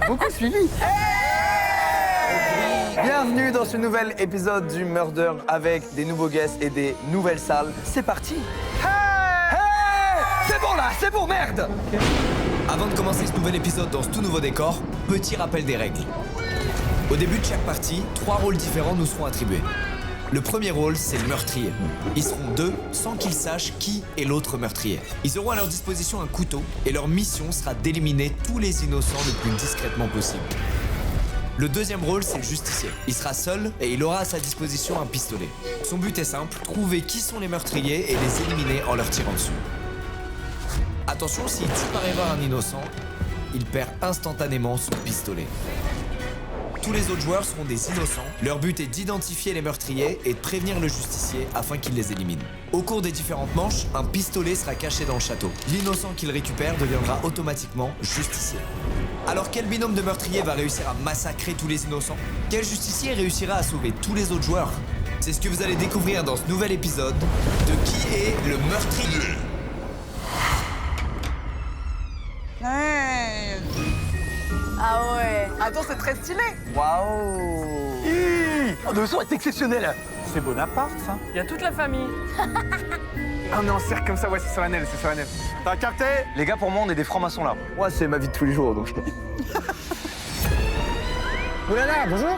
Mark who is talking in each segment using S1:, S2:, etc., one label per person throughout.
S1: beaucoup suivi. Bienvenue dans ce nouvel épisode du Murder avec des nouveaux guests et des nouvelles salles. C'est parti. C'est bon là, c'est bon, merde.
S2: Avant de commencer ce nouvel épisode dans ce tout nouveau décor, petit rappel des règles. Au début de chaque partie, 3 rôles différents nous seront attribués. Le premier rôle, c'est le meurtrier. Ils seront 2 sans qu'ils sachent qui est l'autre meurtrier. Ils auront à leur disposition un couteau et leur mission sera d'éliminer tous les innocents le plus discrètement possible. Le deuxième rôle, c'est le justicier. Il sera seul et il aura à sa disposition un pistolet. Son but est simple, trouver qui sont les meurtriers et les éliminer en leur tirant dessus. Attention, s'il tue par erreur un innocent, il perd instantanément son pistolet. Tous les autres joueurs seront des innocents. Leur but est d'identifier les meurtriers et de prévenir le justicier afin qu'il les élimine. Au cours des différentes manches, un pistolet sera caché dans le château. L'innocent qu'il récupère deviendra automatiquement justicier. Alors quel binôme de meurtriers va réussir à massacrer tous les innocents? Quel justicier réussira à sauver tous les autres joueurs? C'est ce que vous allez découvrir dans ce nouvel épisode de Qui est le meurtrier?
S3: Hey.
S4: Ah ouais.
S3: Attends, c'est très stylé.
S1: Waouh. Le son est exceptionnel.
S5: C'est Bonaparte, ça.
S6: Il y a toute la famille.
S5: Ah mais en cercle comme ça, ouais, c'est solennel, c'est solennel. T'as capté?
S1: Les gars, pour moi, on est des francs-maçons là. Moi, c'est ma vie de tous les jours, donc.
S5: Oulala, bonjour.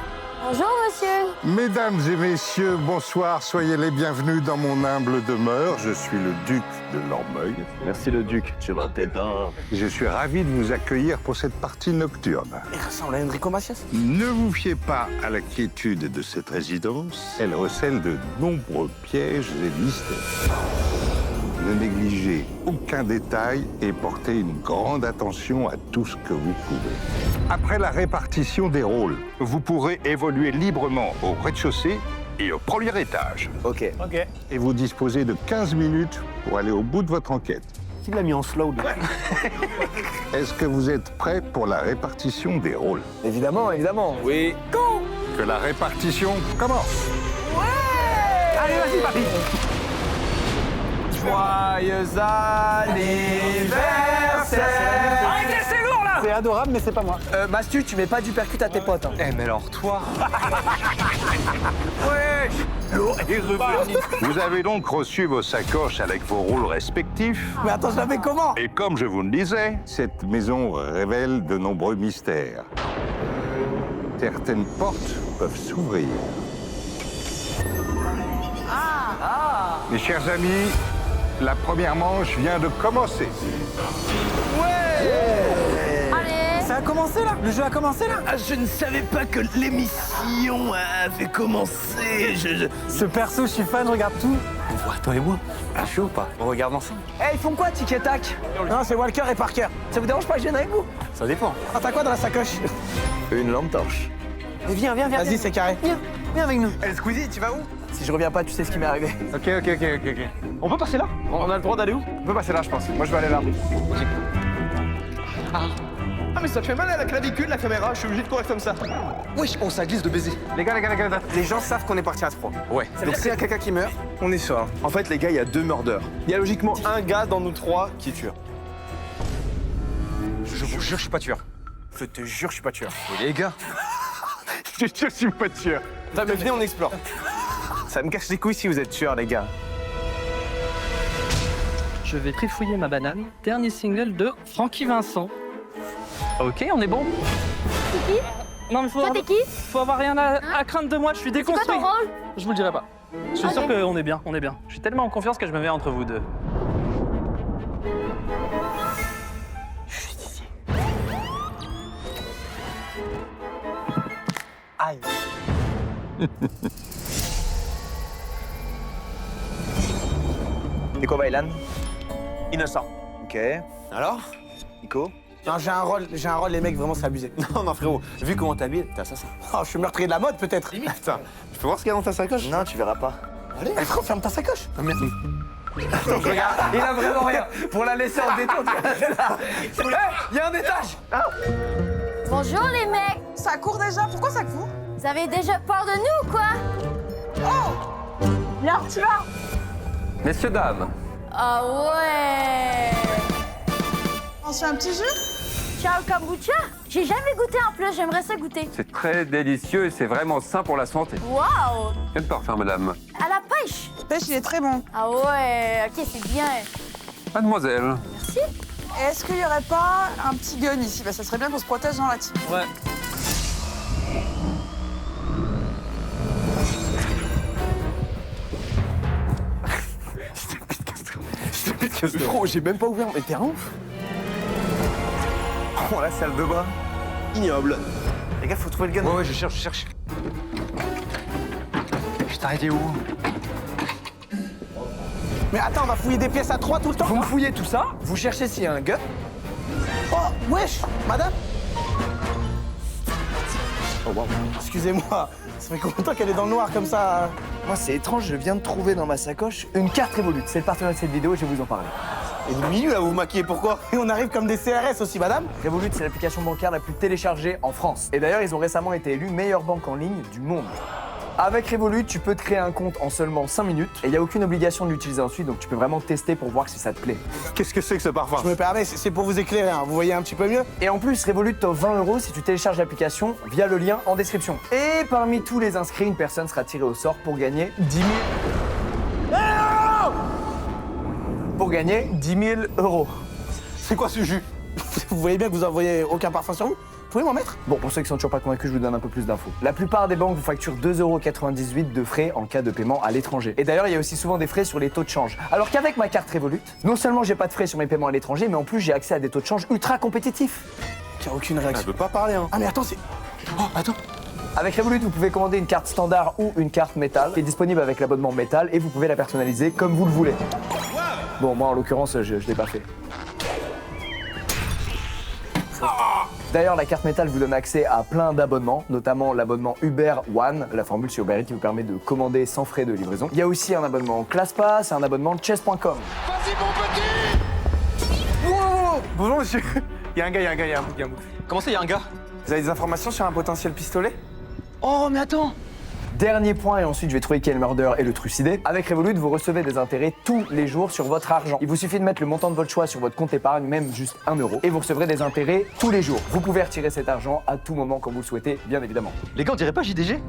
S4: Bonjour monsieur.
S7: Mesdames et messieurs, bonsoir, soyez les bienvenus dans mon humble demeure. Je suis le duc de Lormeuil.
S8: Merci le duc, tu vas t'aider.
S7: Je suis ravi de vous accueillir pour cette partie nocturne.
S5: Il ressemble à Enrico Macias.
S7: Ne vous fiez pas à la quiétude de cette résidence. Elle recèle de nombreux pièges et mystères. Ne négligez aucun détail et portez une grande attention à tout ce que vous pouvez. Après la répartition des rôles, vous pourrez évoluer librement au rez-de-chaussée et au premier étage.
S1: Ok.
S5: Ok.
S7: Et vous disposez de 15 minutes pour aller au bout de votre enquête.
S5: Qui l'a mis en slow, lui?
S7: Est-ce que vous êtes prêts pour la répartition des rôles?
S1: Évidemment, évidemment. Oui.
S7: Que la répartition commence.
S5: Allez, vas-y, papy.
S1: Joyeux anniversaire.
S6: Arrêtez, c'est lourd là.
S5: C'est adorable, mais c'est pas moi.
S1: Mastu, tu mets pas du percut à tes potes. Hein.
S5: Eh, mais alors, toi.
S7: Vous avez donc reçu vos sacoches avec vos rôles respectifs.
S5: Mais attends, je l'avais comment?
S7: Et comme je vous le disais, cette maison révèle de nombreux mystères. Certaines portes peuvent s'ouvrir. Mes chers amis, la première manche vient de commencer.
S4: Allez.
S5: Ça a commencé, là? Le jeu a commencé, là?
S8: Je ne savais pas que l'émission avait commencé.
S5: Ce perso, je suis fan, regarde tout. On voit, toi et moi. Ah, chaud ou pas? On regarde ensemble.
S1: Eh, ils font quoi, tic et tac?
S5: Non, c'est Walker et Parker.
S1: Ça vous dérange pas que je vienne avec vous?
S5: Ça dépend. Ah, t'as quoi dans la sacoche?
S1: Une lampe torche.
S5: Mais viens. Vas-y, c'est carré. Viens avec nous.
S1: Eh, Squeezie, tu vas où? Si je reviens pas, tu sais ce qui m'est arrivé.
S5: Ok. On peut passer là? On a le droit d'aller où? On peut passer là, je pense. Moi, je vais aller là.
S8: Ah, mais ça te fait mal à la clavicule, la caméra. Je suis obligé de courir comme ça.
S1: Wesh, on ça glisse de baiser.
S5: Les gars. Les gens savent qu'on est parti à 3.
S8: Ouais.
S5: Donc s'il y a quelqu'un qui meurt, on est sûr.
S8: En fait, les gars, il y a 2 meurders. Il y a logiquement un gars dans nous 3 qui tue.
S5: Je vous jure, je suis pas tueur. Je te jure, je suis pas tueur.
S1: Et les gars.
S5: Je suis pas tueur.
S8: T'as mais venez, on explore.
S5: Ça me cache les couilles si vous êtes tueur, les gars.
S6: Je vais trifouiller ma banane. Dernier single de Francky Vincent. Ok, on est bon.
S4: C'est qui?
S6: Non mais
S4: Toi t'es qui?
S6: faut avoir rien à craindre de moi, je suis
S4: C'est quoi
S6: déconstruit.
S4: ton rôle?
S6: Je vous le dirai pas. Je suis
S4: Ok.
S6: sûr qu'on est bien, on est bien. Je suis tellement en confiance que je me mets entre vous deux.
S5: Aïe.
S1: C'est quoi, Baylan?
S5: Innocent.
S1: Ok. Alors? Nico?
S5: Non, j'ai un rôle, les mecs, vraiment, c'est abusé.
S8: Non, frérot, vu comment t'habilles, t'es assassin.
S5: Oh, je suis meurtrier de la mode, peut-être.
S8: Putain, je peux voir ce qu'il y a dans ta sacoche?
S1: Non, tu verras pas.
S5: Allez, frérot, ferme ta sacoche.
S1: Regarde, il a vraiment rien. Pour la laisser en détente. Il y a un étage.
S4: Bonjour les mecs.
S3: Ça court déjà. Pourquoi ça court?
S4: Vous avez déjà peur de nous ou quoi?
S3: Là, tu vas.
S1: Messieurs, dames,
S4: Ah ouais.
S3: On se fait un petit jeu?
S4: Ciao kombucha. J'ai jamais goûté en plus, j'aimerais ça goûter.
S5: C'est très délicieux et c'est vraiment sain pour la santé.
S4: Waouh.
S5: Quel parfum, madame?
S4: À la pêche.
S3: Pêche, il est très bon.
S4: Ah ouais, ok, c'est bien.
S5: Mademoiselle.
S4: Merci.
S3: Est-ce qu'il y aurait pas un petit gun ici? Bah, ça serait bien qu'on se protège dans la team.
S6: Ouais.
S1: Gros, j'ai même pas ouvert, mais t'es un ouf. Oh, la salle de bain.
S8: Ignoble.
S1: Les gars, faut trouver le gun.
S5: Ouais, je cherche.
S1: Putain, il est où?
S8: Mais attends, on va fouiller des pièces à 3 tout le temps.
S1: Vous me fouillez tout ça? Vous cherchez s'il y a un gun?
S8: Oh, wesh, madame. Oh, wow. Excusez-moi, ça fait combien de temps qu'elle est dans le noir comme ça?
S1: Moi, c'est étrange, je viens de trouver dans ma sacoche une carte Revolut. C'est le partenaire de cette vidéo et je vais vous en parler.
S8: Et du milieu, là, vous vous maquillez pourquoi? Et on arrive comme des CRS aussi, madame.
S1: Revolut, c'est l'application bancaire la plus téléchargée en France. Et d'ailleurs, ils ont récemment été élus meilleure banque en ligne du monde. Avec Revolut, tu peux te créer un compte en seulement 5 minutes et il n'y a aucune obligation de l'utiliser ensuite, donc tu peux vraiment tester pour voir si ça te plaît.
S8: Qu'est-ce que c'est que ce parfum? Je me permets, c'est pour vous éclairer, hein. Vous voyez un petit peu mieux?
S1: Et en plus, Revolut t'offre 20 € si tu télécharges l'application via le lien en description. Et parmi tous les inscrits, une personne sera tirée au sort pour gagner 10 000... Pour gagner 10 000 €.
S8: C'est quoi ce jus? Vous voyez bien que vous envoyez aucun parfum sur vous? Vous pouvez m'en mettre?
S1: Bon, pour ceux qui sont toujours pas convaincus, je vous donne un peu plus d'infos. La plupart des banques vous facturent 2,98 € de frais en cas de paiement à l'étranger. Et d'ailleurs, il y a aussi souvent des frais sur les taux de change. Alors qu'avec ma carte Revolut, non seulement j'ai pas de frais sur mes paiements à l'étranger, mais en plus j'ai accès à des taux de change ultra compétitifs.
S8: Il n'y a aucune réaction.
S5: Elle veut pas parler, hein.
S8: Ah mais attends, c'est... Oh, attends.
S1: Avec Revolut, vous pouvez commander une carte standard ou une carte métal qui est disponible avec l'abonnement métal et vous pouvez la personnaliser comme vous le voulez. Bon, moi en l'occurrence, je l'ai pas fait. D'ailleurs, la carte métal vous donne accès à plein d'abonnements, notamment l'abonnement Uber One, la formule sur Uber Eats qui vous permet de commander sans frais de livraison. Il y a aussi un abonnement ClassPass et un abonnement Chess.com.
S8: Vas-y, mon petit! Wow! Bonjour, monsieur. Il y a un gars.
S6: Comment ça, il y a un gars?
S8: Vous avez des informations sur un potentiel pistolet?
S6: Oh, mais attends.
S1: Dernier point, et ensuite je vais trouver qui est le murder et le trucidé. Avec Revolut, vous recevez des intérêts tous les jours sur votre argent. Il vous suffit de mettre le montant de votre choix sur votre compte épargne, même juste 1 €, et vous recevrez des intérêts tous les jours. Vous pouvez retirer cet argent à tout moment quand vous le souhaitez, bien évidemment.
S6: Les gars, on dirait pas JDG?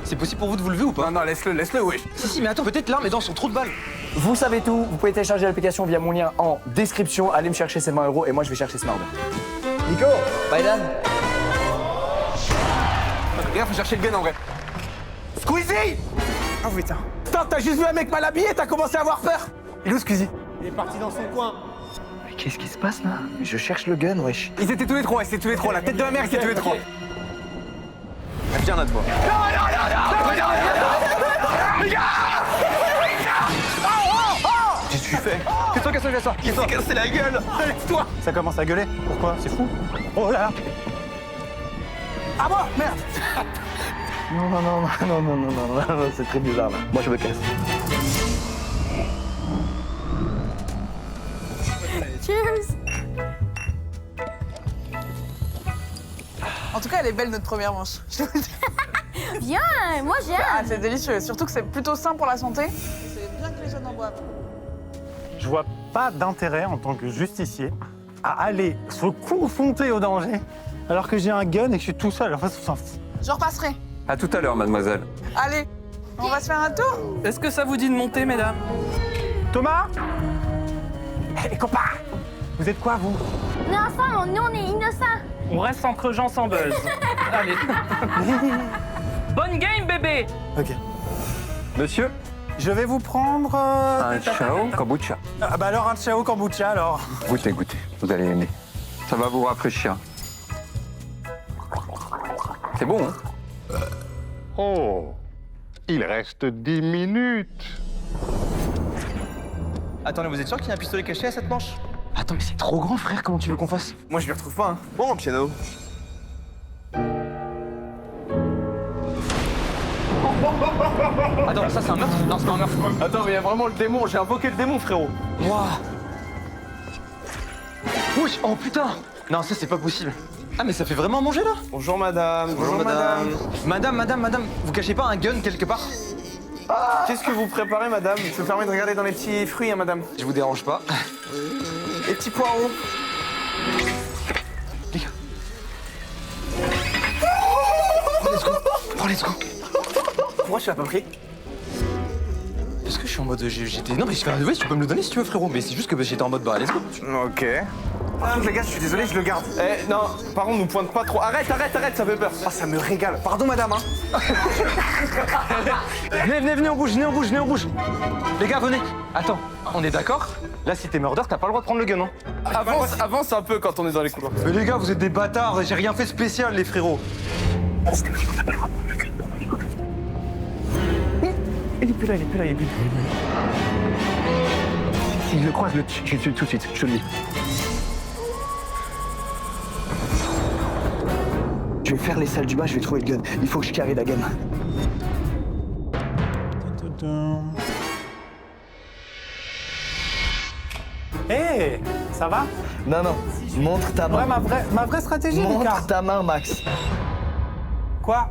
S6: C'est possible pour vous de vous lever ou pas?
S8: Non, laisse-le, wesh.
S6: Si, mais attends, peut-être là, mes dents sont trop de balles.
S1: Vous savez tout, vous pouvez télécharger l'application via mon lien en description. Allez me chercher ces 20 € et moi je vais chercher ce murder. Nico, Biden.
S8: Regarde, faut chercher le gun en vrai. Squeezie! Oh putain. Attends, t'as juste vu un mec mal habillé, t'as commencé à avoir peur. Il est où Squeezie? Il est parti dans son coin.
S1: Mais qu'est-ce qui se passe là? Je cherche le gun, wesh.
S8: Ils étaient tous les trois, La tête de la mère, ils étaient tous les trois.
S5: Viens là, toi.
S8: Qu'est-ce que tu fais?
S5: Casse-toi.
S8: Il s'est cassé la gueule. Lève-toi.
S5: Ça commence à gueuler. Pourquoi? C'est fou. Oh là là.
S8: Ah bon? Merde.
S1: Non, c'est très bizarre là. Moi je me casse.
S4: Cheers.
S3: En tout cas, elle est belle notre première manche. Je te le dis.
S4: Bien, moi j'aime.
S3: Ah, c'est délicieux. Surtout que c'est plutôt sain pour la santé. C'est bien que les jeunes en boivent.
S5: Je vois pas d'intérêt en tant que justicier à aller se confronter au danger alors que j'ai un gun et que je suis tout seul. En fait, on s'en fout.
S3: Je repasserai.
S5: À tout à l'heure, mademoiselle.
S3: Allez, on va se faire un tour.
S6: Est-ce que ça vous dit de monter, mesdames?
S5: Thomas? Hé, copains! Vous êtes quoi, vous?
S4: On est ensemble, nous on est innocents.
S6: On reste entre gens sans buzz. Allez. Bonne game, bébé!
S5: Ok. Monsieur?
S8: Je vais vous prendre...
S5: Un chao kombucha.
S8: Ah bah alors un chao kombucha alors.
S5: Goûtez, vous allez aimer. Ça va vous rafraîchir. C'est bon, hein?
S7: Oh, il reste 10 minutes.
S8: Attendez, vous êtes sûr qu'il y a un pistolet caché à cette manche? Attends, mais c'est trop grand, frère, comment tu veux qu'on fasse? Moi, je m'y retrouve pas, hein. Bon, piano.
S6: Attends, ça c'est un meurtre? Non, c'est pas un meurtre.
S8: Attends, mais il y a vraiment le démon, j'ai invoqué le démon, frérot.
S6: Waouh! Wesh, oh putain! Non, ça c'est pas possible. Ah, mais ça fait vraiment manger là?
S8: Bonjour, madame.
S6: Madame, vous cachez pas un gun quelque part?
S8: Qu'est-ce que vous préparez, madame? Je me permets de regarder dans les petits fruits, hein, madame.
S9: Je vous dérange pas.
S8: Les petits poireaux.
S9: Let's go.
S8: Pourquoi tu l'as pas pris?
S9: Parce que je suis en mode. J'étais. Non, mais je fais un. Ouais, tu peux me le donner si tu veux, frérot. Mais c'est juste que j'étais en mode. Bah, let's go.
S8: Ok. Par contre, les gars, je suis désolé, je le garde. Eh, non, par contre, nous pointe pas trop. Arrête, ça fait peur. Ah, ça me régale. Pardon, madame, hein.
S9: Venez, on bouge. Les gars, venez. Attends, on est d'accord? Là, si t'es murder, t'as pas le droit de prendre le gun, hein.
S8: Avance un peu quand on est dans les couloirs.
S9: Mais les gars, vous êtes des bâtards. J'ai rien fait de spécial, les frérots.
S1: Il est plus là. Si je le croise, je le tue tout de suite, je te le dis. Je vais faire les salles du bas, je vais trouver le gun. Il faut que je carry la gamme.
S5: Hé, ça va?
S1: Non, montre ta main.
S5: Ouais, ma vraie stratégie, Lucas.
S1: Montre ta main, Max.
S5: Quoi?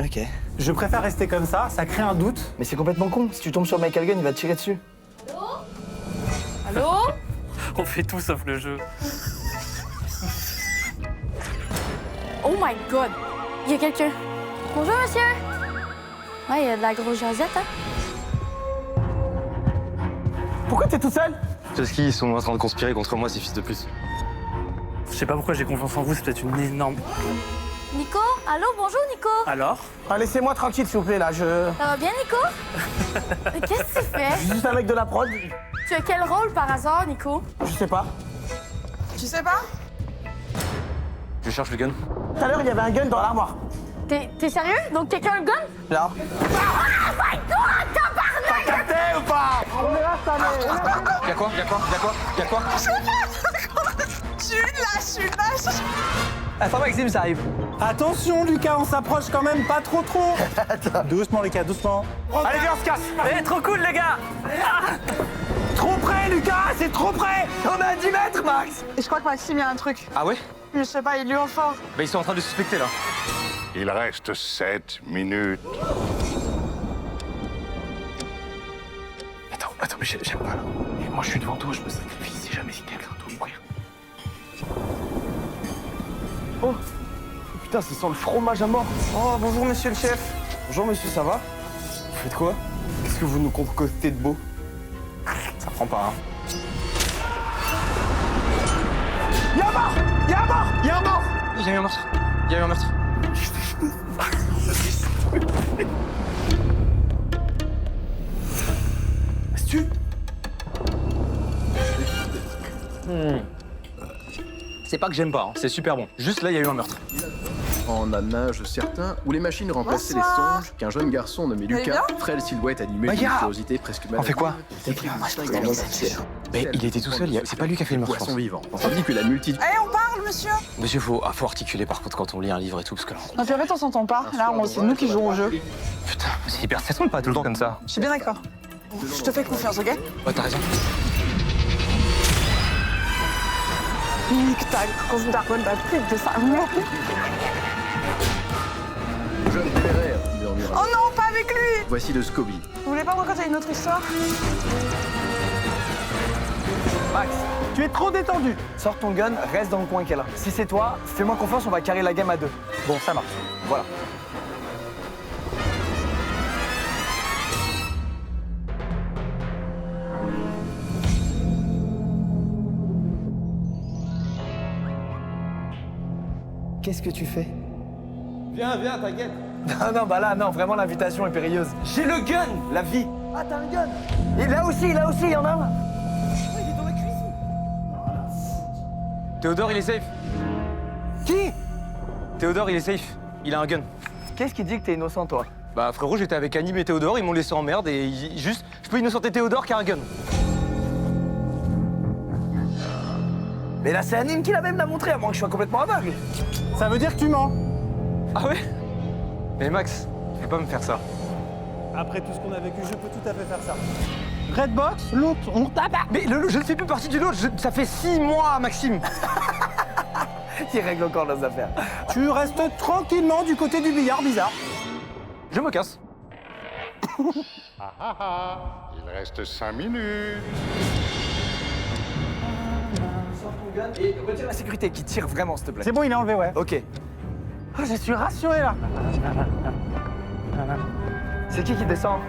S1: Ok.
S5: Je préfère rester comme ça crée un doute.
S1: Mais c'est complètement con. Si tu tombes sur Michael Gunn, il va te tirer dessus.
S4: Allô?
S6: On fait tout sauf le jeu.
S4: Oh my god! Il y a quelqu'un. Bonjour, monsieur! Ouais, il y a de la grosse jasette, hein?
S8: Pourquoi t'es tout seul?
S9: Parce qu'ils sont en train de conspirer contre moi, ces fils de pute.
S6: Je sais pas pourquoi j'ai confiance en vous, c'est peut-être une énorme.
S4: Nico? Allô, bonjour, Nico?
S6: Alors?
S8: Ah, laissez-moi tranquille, s'il vous plaît, là,
S4: Ça va bien, Nico? Mais qu'est-ce que tu fais?
S8: Juste un mec de la prod.
S4: Tu as quel rôle par hasard, Nico?
S8: Je sais pas.
S3: Tu sais pas?
S9: Je cherche le gun.
S8: Tout à l'heure, il y avait un gun dans l'armoire.
S4: T'es sérieux? Donc quelqu'un a le gun?
S8: Là. T'as capté ou pas?
S9: Y'a quoi
S3: Tu lâches.
S1: Attends, Maxime, ça arrive.
S5: Attention, Lucas, on s'approche quand même pas trop. Doucement, Lucas, doucement.
S8: Allez, viens, on se casse.
S6: Eh, trop cool, les gars!
S5: Trop près, Lucas, c'est trop près.
S1: On est à 10 mètres, Max.
S3: Et je crois que Maxime, il y a un truc.
S9: Ah ouais?
S3: Je sais pas, il lui en fort.
S9: Bah, ils sont en train de suspecter, là.
S7: Il reste 7 minutes.
S1: Attends, mais j'aime pas là. Moi, je suis devant toi, je me sacrifie si jamais quelqu'un doit mourir. Oh putain, ça sent le fromage à mort.
S8: Oh, bonjour, monsieur le chef. Bonjour, monsieur, ça va? Vous faites quoi? Qu'est-ce que vous nous concoctez de beau? Ça prend pas, hein. Y'a un mort!
S9: Il y a eu un meurtre.
S8: Astu?
S9: C'est pas que j'aime pas, hein. C'est super bon. Juste là, il y a eu un meurtre.
S10: En un âge certain où les machines remplaçaient les
S3: Bonsoir.
S10: songes, qu'un jeune garçon nommé
S3: allez
S10: Lucas,
S3: bien
S10: frêle silhouette animée d'une curiosité presque malade.
S9: On fait quoi? Mais il était tout seul, c'est pas lui qui a fait le meurtre.
S10: Poisson vivant. On se dit que la multitude.
S3: Allez, on parle, monsieur.
S9: Monsieur, faut articuler par contre quand on lit un livre et tout, parce que là.
S3: Non, puis en fait, on s'entend pas. Là, c'est nous qui jouons au jeu.
S9: Putain, c'est hyper stressant de pas tout le temps comme ça.
S3: Je suis bien d'accord. Je te fais confiance, ok?
S9: Ouais, t'as raison.
S3: Nique ta grosse daronne, la pute de sa mère.
S10: Jeune téméraire, murmura.
S3: Oh non, pas avec lui.
S10: Voici le Scooby.
S3: Vous voulez pas me raconter une autre histoire?
S1: Max,
S5: Tu es trop détendu.
S1: sors ton gun, reste dans le coin qu'elle a. Si c'est toi, fais-moi confiance, on va carrer la game à 2. Bon, ça marche. Voilà. Qu'est-ce que tu fais?
S8: Viens, t'inquiète.
S1: Non, bah là, non, vraiment l'invitation est périlleuse.
S8: J'ai le gun, la vie.
S1: Ah, t'as un gun? Et là aussi, il y en a un.
S8: Il est dans la cuisine.
S9: Théodore, il est safe.
S1: Qui?
S9: Théodore, il est safe. Il a un gun.
S1: Qu'est-ce qui dit que t'es innocent, toi?
S9: Bah, frérot, j'étais avec Anime et Théodore, ils m'ont laissé en merde et juste, je peux innocenter Théodore qui a un gun.
S1: Mais là, c'est Anime qui l'a même montré, à moins que je sois complètement aveugle.
S5: Ça veut dire que tu mens.
S9: Ah ouais? Mais Max, tu peux pas me faire ça.
S5: Après tout ce qu'on a vécu, je peux tout à fait faire ça. Redbox, l'autre, on tabac.
S9: Mais je ne fais plus partie du lot, ça fait 6 mois, Maxime.
S1: Il règle encore leurs affaires.
S5: Tu restes tranquillement du côté du billard bizarre.
S9: Je me casse.
S7: Il reste 5 minutes.
S1: Et retire la sécurité qui tire vraiment, s'il te plaît.
S5: C'est bon, il est enlevé, ouais.
S1: Ok.
S5: Ah, je suis rassuré là.
S1: C'est qui descend?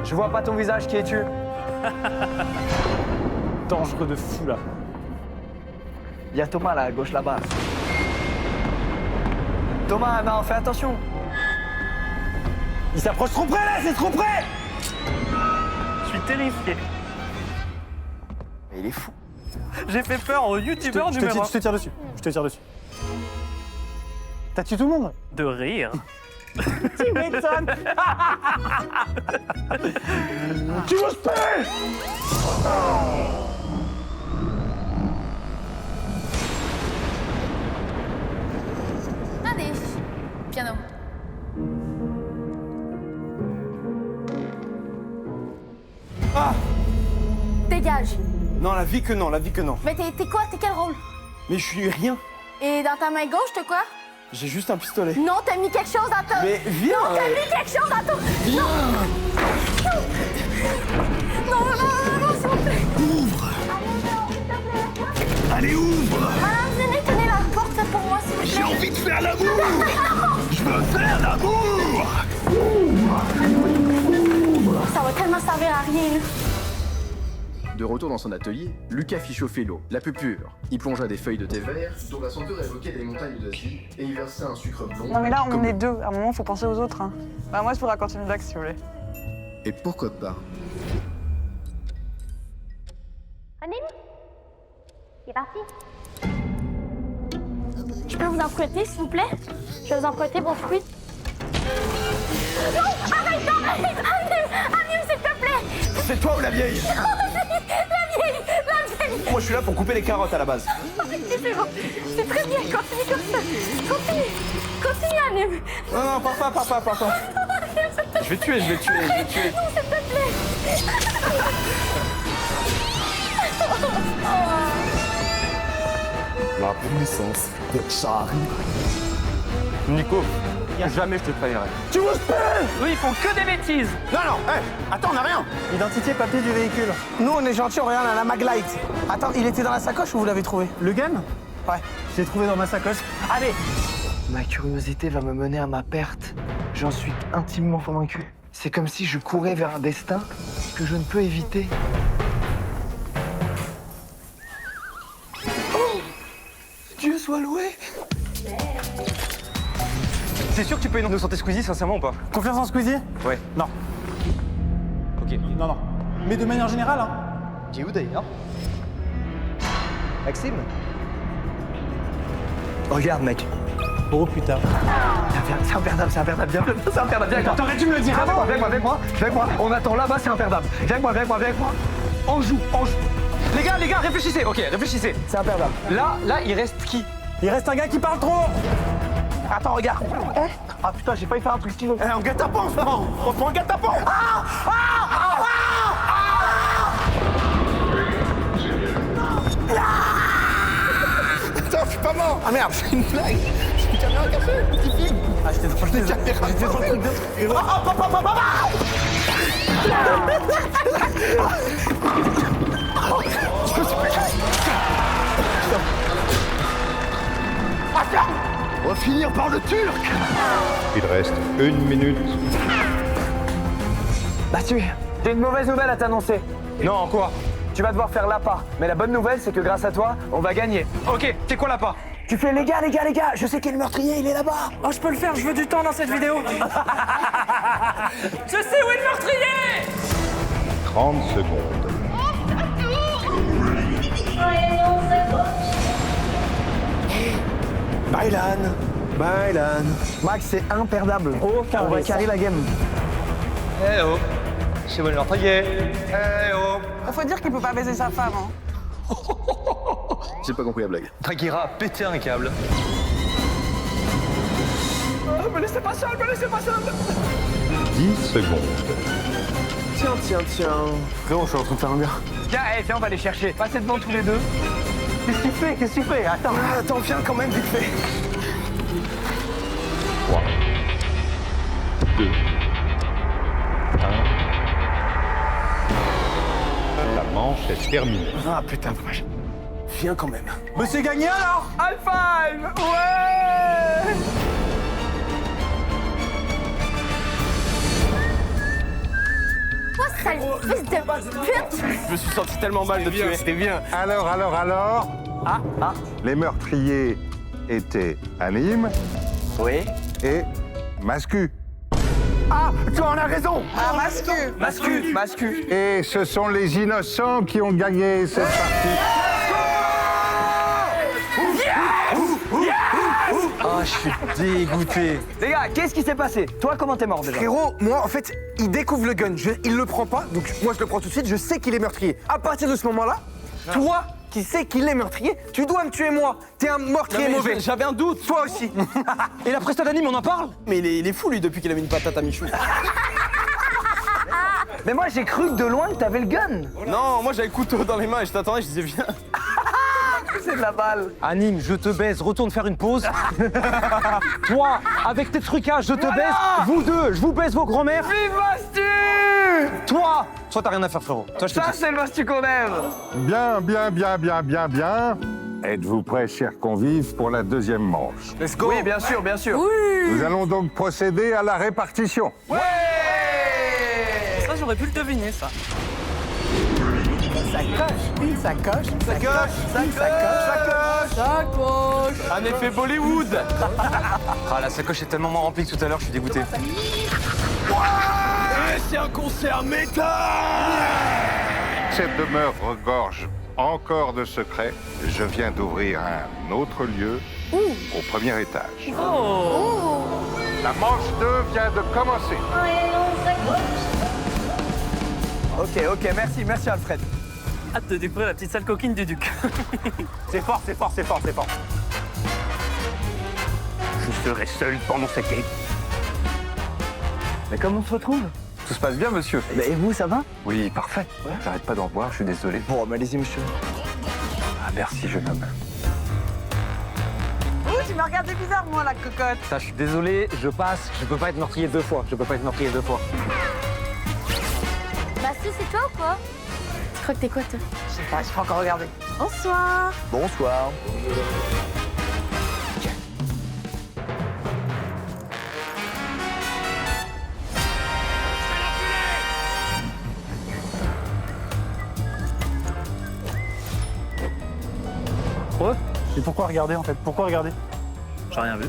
S1: Je vois pas ton visage, qui es-tu?
S5: Dangereux de fou là.
S1: Il y a Thomas là, à gauche là-bas. Thomas, non, fais attention.
S5: Il s'approche trop près là, c'est trop près. Je suis terrifié.
S1: Mais il est fou.
S6: J'ai fait peur au youtubeur
S5: Je
S6: numéro 1.
S5: te tire dessus. Je te tire dessus. T'as tué tout le monde?
S6: De rire.
S5: Tu m'étonnes. Tu m'oses pas.
S4: Allez, piano. Dégage.
S8: Non, la vie que non, la vie que non.
S4: Mais t'es quoi? T'es quel rôle?
S8: Mais je suis rien.
S4: Et dans ta main gauche, t'as quoi?
S8: J'ai juste un pistolet.
S4: Non, t'as mis quelque chose dans ta...
S8: Mais viens.
S4: Non, t'as mis quelque chose dans ton... Viens. Non, s'il vous plaît.
S7: Ouvre. Allez, ouvre.
S4: Madame, venez, tenez la porte pour moi, s'il vous plaît.
S7: J'ai envie de faire l'amour. Je veux faire l'amour.
S4: Ça va tellement servir à rien, là.
S10: De retour dans son atelier, Lucas fit chauffer l'eau, la plus pure. Il plongea des feuilles de thé vert, dont la senteur évoquait des montagnes d'Asie, et y versa un sucre blond.
S3: Non mais là, on
S10: comme-
S3: est deux. À un moment, faut penser aux autres. Hein. Bah, moi, je peux raconter une blague si vous voulez.
S10: Et pourquoi pas?
S4: Anim? Il est parti. Je peux vous emprunter, s'il vous plaît? Je vais vous emprunter vos fruits. Non! Arrête! Anim, s'il te plaît!
S8: C'est toi ou la vieille?
S4: La vieille!
S8: Moi, je suis là pour couper les carottes à la base.
S4: C'est bon. C'est très bien. Continue comme ça. Continue, Anim.
S8: Non, papa. Je vais te tuer.
S4: Non, s'il te plaît.
S1: La puissance de Charlie.
S9: Nico, jamais je te trahirai.
S8: Tu m'oses pas.
S6: Eux, ils font que des bêtises.
S8: Non, attends, on a rien.
S5: Identité, papier du véhicule.
S8: Nous, on est gentils, on regarde à la Maglite. Attends, il était dans la sacoche ou vous l'avez trouvé?
S5: Le gun?
S8: Ouais.
S5: Je l'ai trouvé dans ma sacoche.
S8: Allez.
S1: Ma curiosité va me mener à ma perte. J'en suis intimement convaincu. C'est comme si je courais vers un destin que je ne peux éviter. Oh! Dieu soit loué!
S9: T'es sûr que tu peux nous sortir Squeezie, sincèrement ou pas?
S5: Confiance en Squeezie?
S9: Ouais.
S5: Non.
S9: Ok.
S5: Non. Mais de manière générale, hein.
S1: Qui est où d'ailleurs? Maxime? Regarde, mec.
S5: Oh putain.
S1: C'est imperdable, viens avec moi.
S5: T'aurais dû me le dire avant.
S1: Viens avec moi. On attend là-bas, c'est imperdable. Viens avec moi. On joue.
S9: Les gars, réfléchissez. Ok, réfléchissez.
S1: C'est imperdable.
S9: Là, il reste qui?
S5: Il reste un gars qui parle trop.
S8: Attends, regarde.
S1: Ah putain, j'ai failli faire un truc stylé.
S8: On guet-apens en ce moment. On prend un guet-apens. Attends, je suis pas mort. Ah merde, c'est une blague. J'ai une caméra cachée, petit film.
S5: Ah, j'étais dans
S8: Des caméras.
S5: j'étais dans le truc de...
S7: On va finir par le turc. Il reste 1 minute.
S1: Mathieu, j'ai une mauvaise nouvelle à t'annoncer.
S9: Non, quoi?
S1: Tu vas devoir faire l'appât. Mais la bonne nouvelle, c'est que grâce à toi, on va gagner.
S9: Ok, c'est quoi l'appât?
S1: Tu fais les gars, je sais qu'il est le meurtrier, il est là-bas.
S6: Oh, je peux le faire, je veux du temps dans cette vidéo. Je sais où est le meurtrier!
S7: 30 secondes.
S8: Bailan.
S1: Max, c'est imperdable.
S5: Aucun
S1: On va
S5: risque.
S1: carrer la game.
S9: Eh oh, c'est bon le meurtrier. Eh oh.
S3: Faut dire qu'il peut pas baiser sa femme. Hein.
S10: J'ai pas compris la blague.
S9: Tranquillera, péter un câble.
S1: Me laissez pas seul.
S7: 10 secondes.
S8: Tiens. Frérot, je suis en train de faire un gars.
S1: Viens, on va les chercher. Passez devant tous les deux. Qu'est-ce que tu fais?
S8: Attends, viens quand même vite fait.
S7: 3, 2, 1. La manche est terminée.
S8: Ah putain, dommage. Viens quand même. Monsieur Gagné alors?
S1: High five! Ouais!
S4: Quoi, sale fils de pute?
S8: Je me suis senti tellement mal de tuer. C'était bien.
S7: Alors. Les meurtriers étaient Anime
S1: Oui.
S7: et Mascu.
S8: Ah, tu en as raison.
S3: Ah, mascu.
S1: Mascu.
S7: Et ce sont les innocents qui ont gagné cette partie.
S9: Ah, je suis dégoûté.
S1: Les gars, qu'est-ce qui s'est passé? Toi, comment t'es mort déjà?
S8: Frérot, moi, en fait, il découvre le gun. Il le prend pas, donc moi, je le prends tout de suite. Je sais qu'il est meurtrier. À partir de ce moment-là, toi, qui sais qu'il est meurtrier, tu dois me tuer moi. T'es un meurtrier mauvais.
S9: J'avais un doute.
S8: Toi aussi.
S9: Et la presta d'anime, on en parle?
S8: Mais il est fou, lui, depuis qu'il a mis une patate à Michou.
S1: Mais moi, j'ai cru que de loin que t'avais le gun.
S8: Non, moi, j'avais le couteau dans les mains et je t'attendais, je disais, viens.
S1: C'est de la balle.
S9: Anime, je te baise, retourne faire une pause. Toi, avec tes trucages, je te baise. Vous deux, je vous baise vos grands-mères.
S1: Vive Mastu!
S9: Toi, t'as rien à faire, frérot. Toi, je te
S1: Ça,
S9: dis.
S1: c'est le Mastu qu'on aime.
S7: Bien. Êtes-vous prêts, chers convives, pour la deuxième manche?
S8: Let's go.
S1: Oui, bien sûr, bien sûr.
S7: Nous allons donc procéder à la répartition.
S6: Ça, j'aurais pu le deviner, ça.
S8: Sacoche. Un effet Bollywood.
S9: Ah, la sacoche est tellement moins remplie que tout à l'heure, je suis dégoûté.
S8: C'est un concert métal.
S7: Cette demeure regorge encore de secrets. Je viens d'ouvrir un autre lieu au premier étage. La manche 2 vient de commencer.
S1: Ok, merci Alfred.
S6: Hâte de découvrir la petite salle coquine du Duc.
S8: C'est fort. Je serai seul pendant cette game.
S1: Mais comment on se retrouve?
S9: Tout se passe bien, monsieur?
S1: Et vous, ça va?
S9: Oui, parfait. J'arrête pas d'en voir, je suis désolé.
S1: Bon, mais allez-y, monsieur.
S9: Ah, merci, jeune homme.
S3: Ouh, tu m'as regardé bizarre, moi, la cocotte.
S9: Ça, je suis désolé, je passe. Je peux pas être meurtrier deux fois.
S4: Mastu, c'est toi ou quoi? Tu crois que t'es quoi, toi?
S3: Je sais pas, je peux encore regarder.
S4: Bonsoir.
S1: Bonsoir.
S5: Ouais. Et pourquoi regarder en fait? Pourquoi regarder?
S6: J'ai rien vu.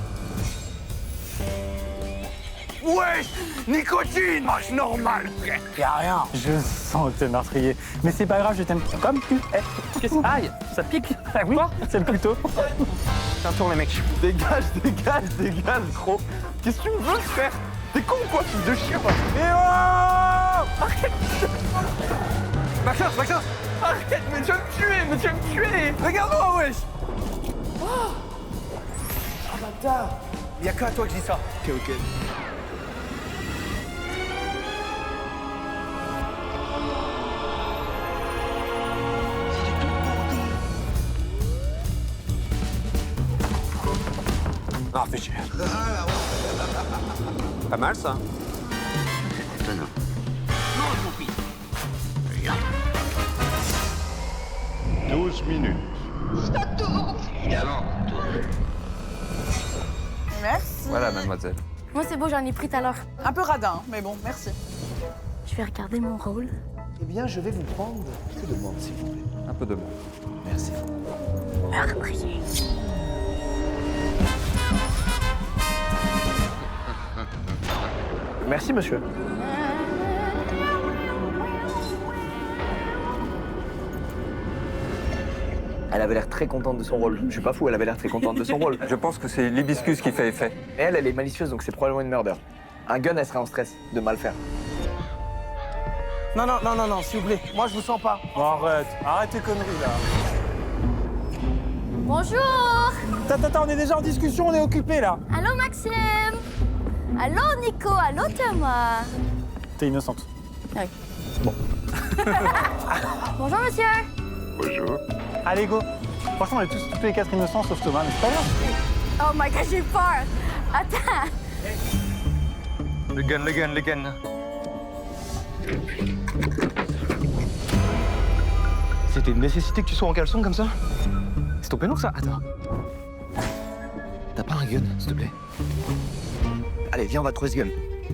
S8: Wesh, nicotine, marche normal, frère.
S5: Y'a rien. Je sens que t'es meurtrier. Mais c'est pas grave, je t'aime comme tu es.
S6: Qu'est-ce que aïe, ça pique.
S5: Ah oui, c'est le couteau.
S9: C'est un tour, les mecs.
S8: Dégage, gros. Qu'est-ce que tu me veux, frère? T'es con ou quoi, fils de chien? Eh oh! Arrête! Maxence! Arrête, mais tu vas me tuer! Regarde-moi, wesh! Oh! Ah, bâtard! Y'a que à toi que je dis ça. Ok.
S9: Ah, fais chier. Pas mal, ça.
S7: 12 minutes.
S3: Merci.
S9: Voilà, mademoiselle.
S4: Moi, c'est beau, j'en ai pris tout à l'heure.
S3: Un peu radin, mais bon, merci.
S4: Je vais regarder mon rôle.
S1: Eh bien, je vais vous prendre que de monde, s'il vous plaît.
S9: Un peu de bon.
S1: Merci.
S4: Meurtrier.
S1: Merci, monsieur. Elle avait l'air très contente de son rôle. Je suis pas fou, elle avait l'air très contente de son rôle.
S9: Je pense que c'est l'hibiscus qui fait effet.
S1: Et elle est malicieuse, donc c'est probablement une murder. Un gun, elle serait en stress de mal faire.
S8: Non, s'il vous plaît. Moi, je vous sens pas.
S5: Bon, arrête tes conneries là.
S4: Bonjour.
S5: Attends, on est déjà en discussion, on est occupé là.
S4: Allô, Maxime. Allô, Nico. Allô, Thomas.
S5: T'es innocente.
S4: Oui. Bon. Bonjour, monsieur.
S7: Bonjour.
S5: Allez, go. Franchement, on est tous les quatre innocents sauf Thomas, mais c'est pas grave.
S4: Oh my god, j'ai peur. Attends.
S9: Le gun. C'était une nécessité que tu sois en caleçon comme ça? C'est ton péno ça? Attends. T'as pas un gun, s'il te plaît? Allez, viens, on va trouver ce gun.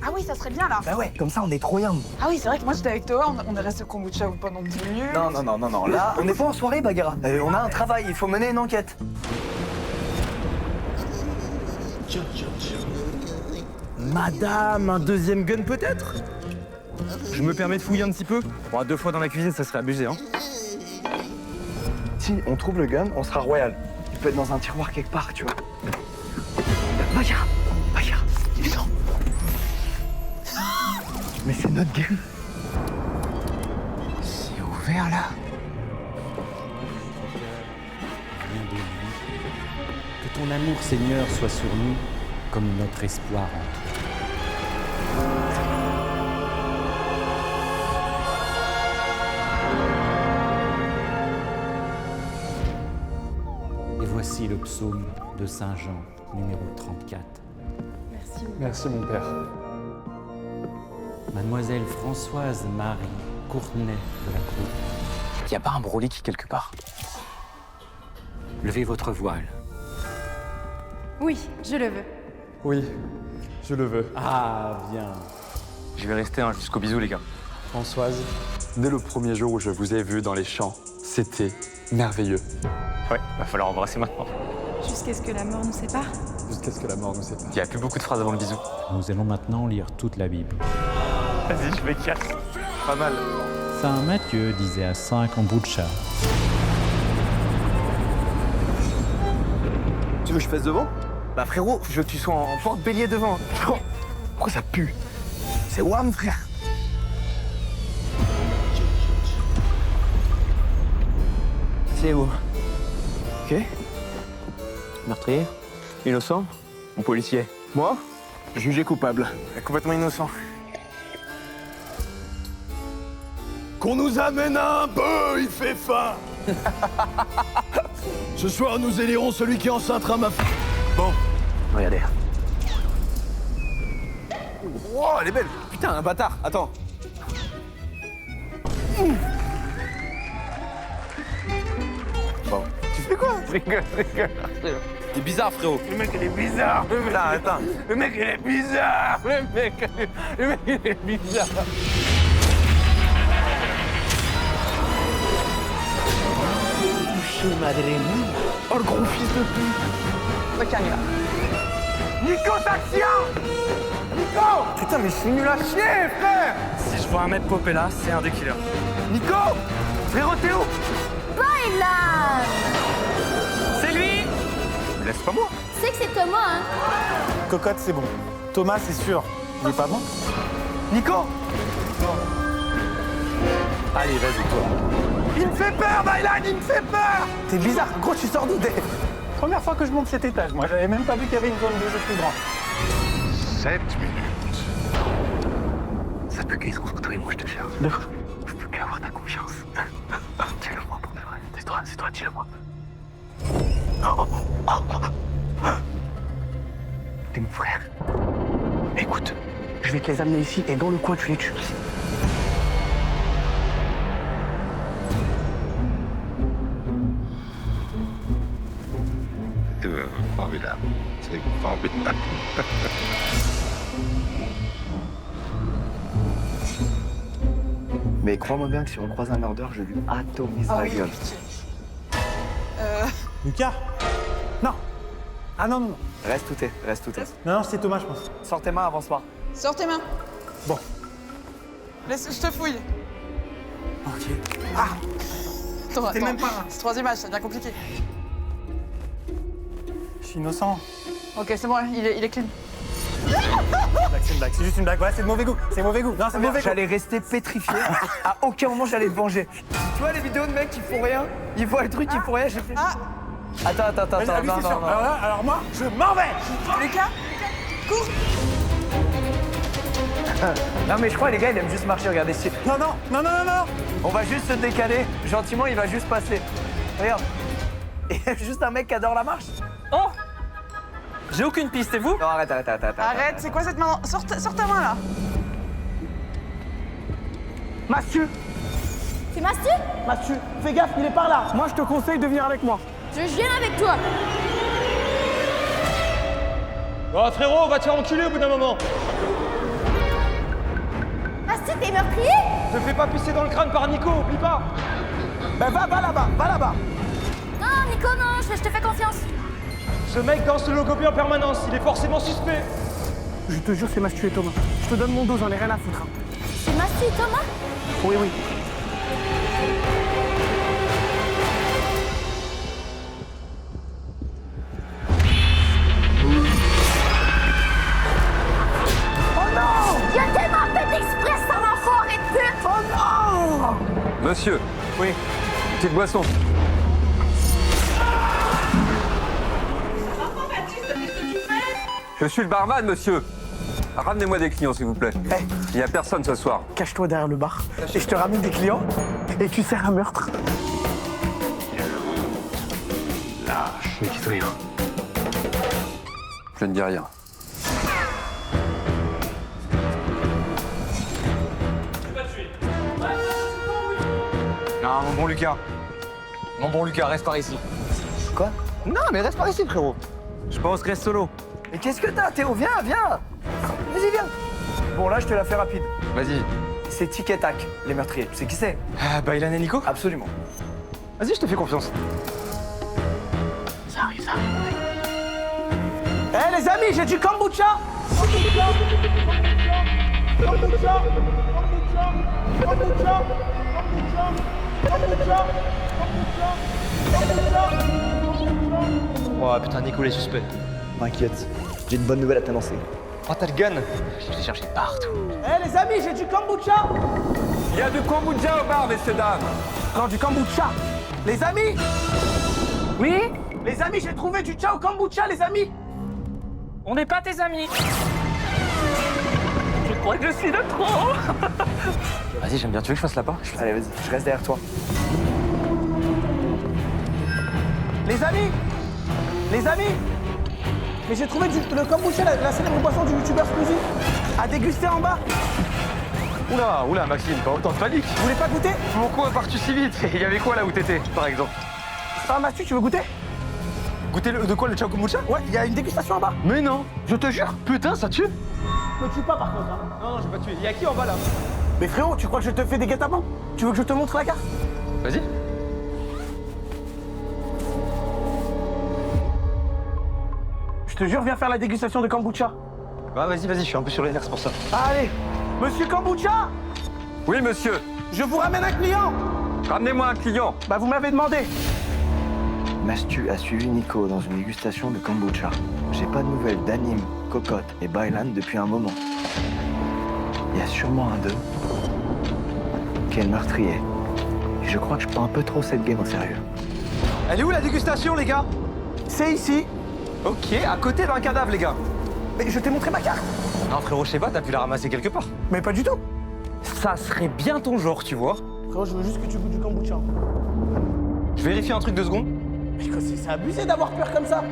S3: Ah oui, ça serait bien là.
S1: Bah ouais, comme ça on est trop bien.
S3: Ah oui, c'est vrai que moi j'étais avec toi, on est resté au kombucha pendant 10 minutes.
S1: Non, là, on n'est pas en soirée, Bagheera. On a un travail, il faut mener une enquête.
S8: Madame, un deuxième gun peut-être? Je me permets de fouiller un petit peu. Bon, 2 fois dans la cuisine, ça serait abusé, hein.
S1: Si on trouve le gun, on sera royal. Il peut être dans un tiroir quelque part, tu vois. Bagheera, viens. Mais c'est notre gun.
S8: C'est ouvert là.
S11: Que ton amour, Seigneur, soit sur nous comme notre espoir en toi. Et voici le psaume de Saint Jean, numéro 34.
S4: Merci.
S10: Merci, mon père.
S11: Mademoiselle Françoise Marie Courtenay de la Cour.
S8: Y a pas un brolique quelque part?
S11: Levez votre voile.
S4: Oui, je le veux.
S10: Oui, je le veux.
S11: Ah, bien.
S9: Je vais rester jusqu'au bisou, les gars.
S10: Françoise, dès le premier jour où je vous ai vu dans les champs, c'était merveilleux.
S9: Ouais, va falloir embrasser maintenant.
S4: Jusqu'à ce que la mort nous sépare.
S10: Jusqu'à ce que la mort nous sépare.
S9: Il y a plus beaucoup de phrases avant le bisou.
S11: Nous allons maintenant lire toute la Bible.
S9: Vas-y, je me casse. Pas mal.
S11: Saint Matthieu disait à Saint Kombucha.
S8: Tu veux que je fasse devant? Bah frérot, je veux que tu sois en porte-bélier devant. Oh, pourquoi ça pue? C'est Wham, frère. C'est où? Ok. Meurtrier? Innocent? Mon policier. Moi? Jugé coupable. Complètement innocent.
S12: Qu'on nous amène un peu, il fait faim. Ce soir, nous élirons celui qui enceintera ma fille. Bon.
S8: Regardez. Wow, elle est belle. Putain, un bâtard. Attends. Bon. Tu fais quoi? Je rigole. T'es bizarre, frérot. Le mec, il est bizarre. Attends. Le mec, il est bizarre. Le mec, il est bizarre. Oh, le gros fils de pute. Regarde là. Nico, taxia! Nico! Putain, mais je suis nul à chier, frère!
S5: Si je vois un mec popper là, c'est un des killers.
S8: Nico! Frérot, t'es où?
S4: Bailan!
S5: C'est lui!
S8: Laisse pas moi.
S4: Tu sais que c'est Thomas, hein?
S5: Cocotte, c'est bon. Thomas, c'est sûr. Il est pas bon?
S8: Nico!
S5: Allez, vas-y, toi.
S8: Il me fait peur, Bailan, il me fait peur! T'es bizarre, gros, tu sors d'où?
S5: Première fois que je monte cet étage, moi, j'avais même pas vu qu'il y avait une zone de jeu plus grande.
S7: 7 minutes.
S8: Ça peut qu'être entre toi et moi, je te cherche. Je peux qu'avoir ta confiance. Dis-le-moi pour de vrai. C'est toi, dis-le-moi. T'es mon frère. Écoute, je vais te les amener ici et dans le coin, tu les tues.
S7: Formidable. C'est formidable.
S1: Mais crois-moi bien que si on croise un murder, je lui atomise la gueule.
S5: Lucas? Non. Ah non, non, non.
S1: Reste où t'es.
S5: Non, non, c'est Thomas, je pense.
S1: Sors tes mains, avance-moi.
S3: Sors tes mains.
S5: Bon.
S3: Laisse, je te fouille.
S8: Ok.
S3: Attends,
S8: même pas.
S3: C'est 3e match, ça devient compliqué.
S5: Je suis innocent.
S3: Ok, c'est bon, il est clean.
S5: C'est une blague, c'est juste une blague. Ouais, c'est de mauvais goût. C'est mauvais goût. Non, c'est mauvais goût.
S1: J'allais rester pétrifié. À aucun moment, j'allais te venger. Tu vois les vidéos de mecs qui font rien? Ils voient le truc, ils font rien. J'ai fait... Attends,
S5: Vas-y, lui, c'est sûr.
S1: non.
S5: Alors moi, je m'en vais.
S3: Lucas, cours.
S1: Non mais je crois les gars, ils aiment juste marcher, regardez.
S5: Non.
S1: On va juste se décaler. Gentiment, il va juste passer. Regarde. Il y a juste un mec qui adore la marche.
S5: Oh!
S6: J'ai aucune piste, et vous?
S1: Non, arrête.
S3: Arrête, c'est quoi cette main? Sors ta main là.
S8: Mathieu,
S4: C'est Mastu?
S8: Mathieu, fais gaffe, il est par là. Moi, je te conseille de venir avec moi.
S4: Je viens avec toi.
S6: Oh frérot, on va te faire enculer au bout d'un moment.
S4: Mastu, t'es meurtrier?
S6: Te fais pas pisser dans le crâne par Nico, oublie pas.
S8: Ben va là-bas, va là-bas.
S4: Non, Nico, non, je te fais confiance.
S6: Ce mec danse le logopie en permanence, il est forcément suspect.
S8: Je te jure, c'est Mathieu et Thomas. Je te donne mon dos, j'en ai rien à foutre. Hein.
S4: C'est Mastu et Thomas?
S8: Oui.
S4: Il a tellement fait exprès, ça l'enfoiré de pute!
S8: Oh non!
S9: Monsieur.
S8: Oui.
S9: Petite boisson. Je suis le barman, monsieur. Ramenez-moi des clients, s'il vous plaît.
S8: Hey.
S9: Il n'y a personne ce soir.
S8: Cache-toi derrière le bar et je te ramène des clients et tu sers un meurtre.
S9: Lâche. Mais quitte rien. Je ne dis rien.
S13: Non, mon bon Lucas. Mon bon Lucas, reste par ici.
S1: Quoi?
S13: Non, mais reste par ici, frérot. Je pense reste solo.
S1: Mais qu'est-ce que t'as, Théo? Viens. Vas-y, viens. Bon, là, je te la fais rapide.
S13: Vas-y.
S1: C'est Tic et Tac, les meurtriers. Tu sais qui c'est?
S13: Baylan et Nico?
S1: Absolument.
S13: Vas-y, je te fais confiance.
S8: Ça arrive. Eh les amis, j'ai du kombucha.
S13: Oh putain, Nico, les suspects.
S1: T'inquiète, j'ai une bonne nouvelle à t'annoncer.
S13: Oh, t'as le gun? Je l'ai cherché partout.
S8: Eh les amis, j'ai du kombucha.
S9: Il y a du kombucha au bar, messieurs, dames.
S8: Non, du kombucha. Les amis.
S6: Oui?
S8: Les amis, j'ai trouvé du ciao kombucha, les amis.
S6: On n'est pas tes amis. Je crois que je suis de trop.
S13: Vas-y, j'aime bien. Tu veux que je fasse la part?
S1: Allez, vas-y, je reste derrière toi.
S8: Les amis. Mais j'ai trouvé le kombucha, la célèbre boisson du youtubeur Squeezie, à déguster en bas.
S13: Oula, Maxime, pas autant de panique.
S8: Vous voulez pas goûter?
S13: Pourquoi pars-tu si vite? Il y avait quoi là où t'étais, par exemple?
S8: Ah, Mathieu, tu veux goûter?
S13: Goûter de quoi, le ciao kombucha?
S8: Ouais, il y a une dégustation en bas.
S13: Mais non, je te jure. Putain, ça tue.
S8: Me tue pas par contre. Hein.
S13: Non, j'ai pas tué. Il y a qui en bas là?
S8: Mais frérot, tu crois que je te fais des guet-apens? Tu veux que je te montre la carte?
S13: Vas-y.
S8: Je te jure, viens faire la dégustation de kombucha.
S13: Bah vas-y, je suis un peu sur les nerfs, c'est pour ça.
S8: Allez, monsieur kombucha.
S9: Oui, monsieur.
S8: Je vous ramène un client.
S9: Ramenez-moi un client.
S8: Bah vous m'avez demandé.
S1: Mastu a suivi Nico dans une dégustation de kombucha. J'ai pas de nouvelles d'Anime, Cocotte et Baylan depuis un moment. Il y a sûrement un d'eux qui est le meurtrier. Et je crois que je prends un peu trop cette game au sérieux.
S13: Elle est où la dégustation, les gars?
S8: C'est ici.
S13: Ok, à côté d'un cadavre, les gars.
S8: Mais je t'ai montré ma carte.
S13: Non, frérot, je sais pas, t'as pu la ramasser quelque part.
S8: Mais pas du tout.
S13: Ça serait bien ton genre, tu vois.
S8: Frérot, je veux juste que tu goûtes du kombucha.
S13: Je vérifie un truc 2 secondes.
S8: Mais c'est abusé d'avoir peur comme ça.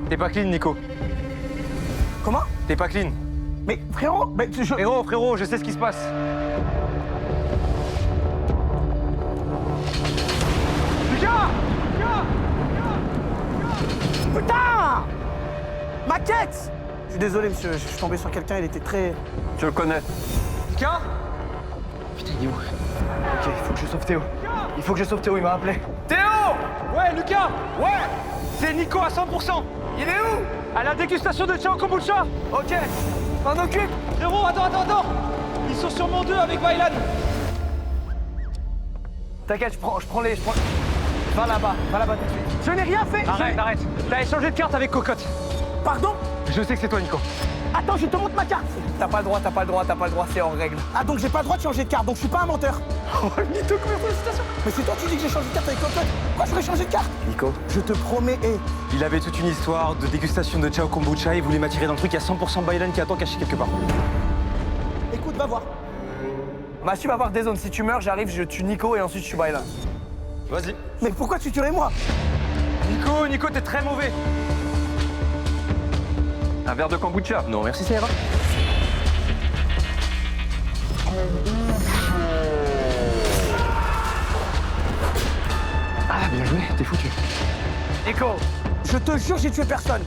S13: T'es pas clean, Nico.
S8: Comment?
S13: T'es pas clean.
S8: Mais frérot,
S13: Frérot, je sais ce qui se passe.
S8: Lucas! Putain! Ma quête! Je suis désolé, monsieur, je suis tombé sur quelqu'un, il était très...
S9: Je le connais.
S13: Lucas?
S1: Putain, il est où? Ok, il faut que je sauve Théo. Il m'a appelé.
S13: Théo! Ouais, Lucas! Ouais! C'est Nico à 100%.
S1: Il est où?
S13: À la dégustation de ciao kombucha.
S1: Ok, m'en occupe.
S13: Frérot, attends. Ils sont sûrement 2 avec Baylan.
S1: T'inquiète, je prends les... Va là-bas tout de suite.
S8: Je n'ai rien fait.
S13: Arrête. T'as échangé de carte avec Cocotte.
S8: Pardon?
S13: Je sais que c'est toi, Nico.
S8: Attends, je te montre ma carte.
S1: T'as pas le droit, c'est hors règle.
S8: Ah, donc j'ai pas le droit de changer de carte, donc je suis pas un menteur.
S13: Oh, Nico, combien de félicitations.
S8: Mais c'est toi qui dis que j'ai changé de carte avec Cocotte. Pourquoi j'aurais changé de carte?
S1: Nico,
S8: Je te promets,
S13: Il avait toute une histoire de dégustation de ciao kombucha. Il voulait m'attirer dans le truc. Il y a 100% Baylan qui attend caché quelque part.
S8: écoute, va voir.
S1: Mastu va voir des zones. Si tu meurs, j'arrive, je tue Nico et ensuite je suis Baylan.
S13: Vas-y.
S8: Mais pourquoi tu tuerais moi?
S13: Nico, t'es très mauvais. Un verre de kombucha?
S9: Non, merci, ça ira. Ah, bien joué, t'es foutu.
S8: Nico, je te jure, j'ai tué personne.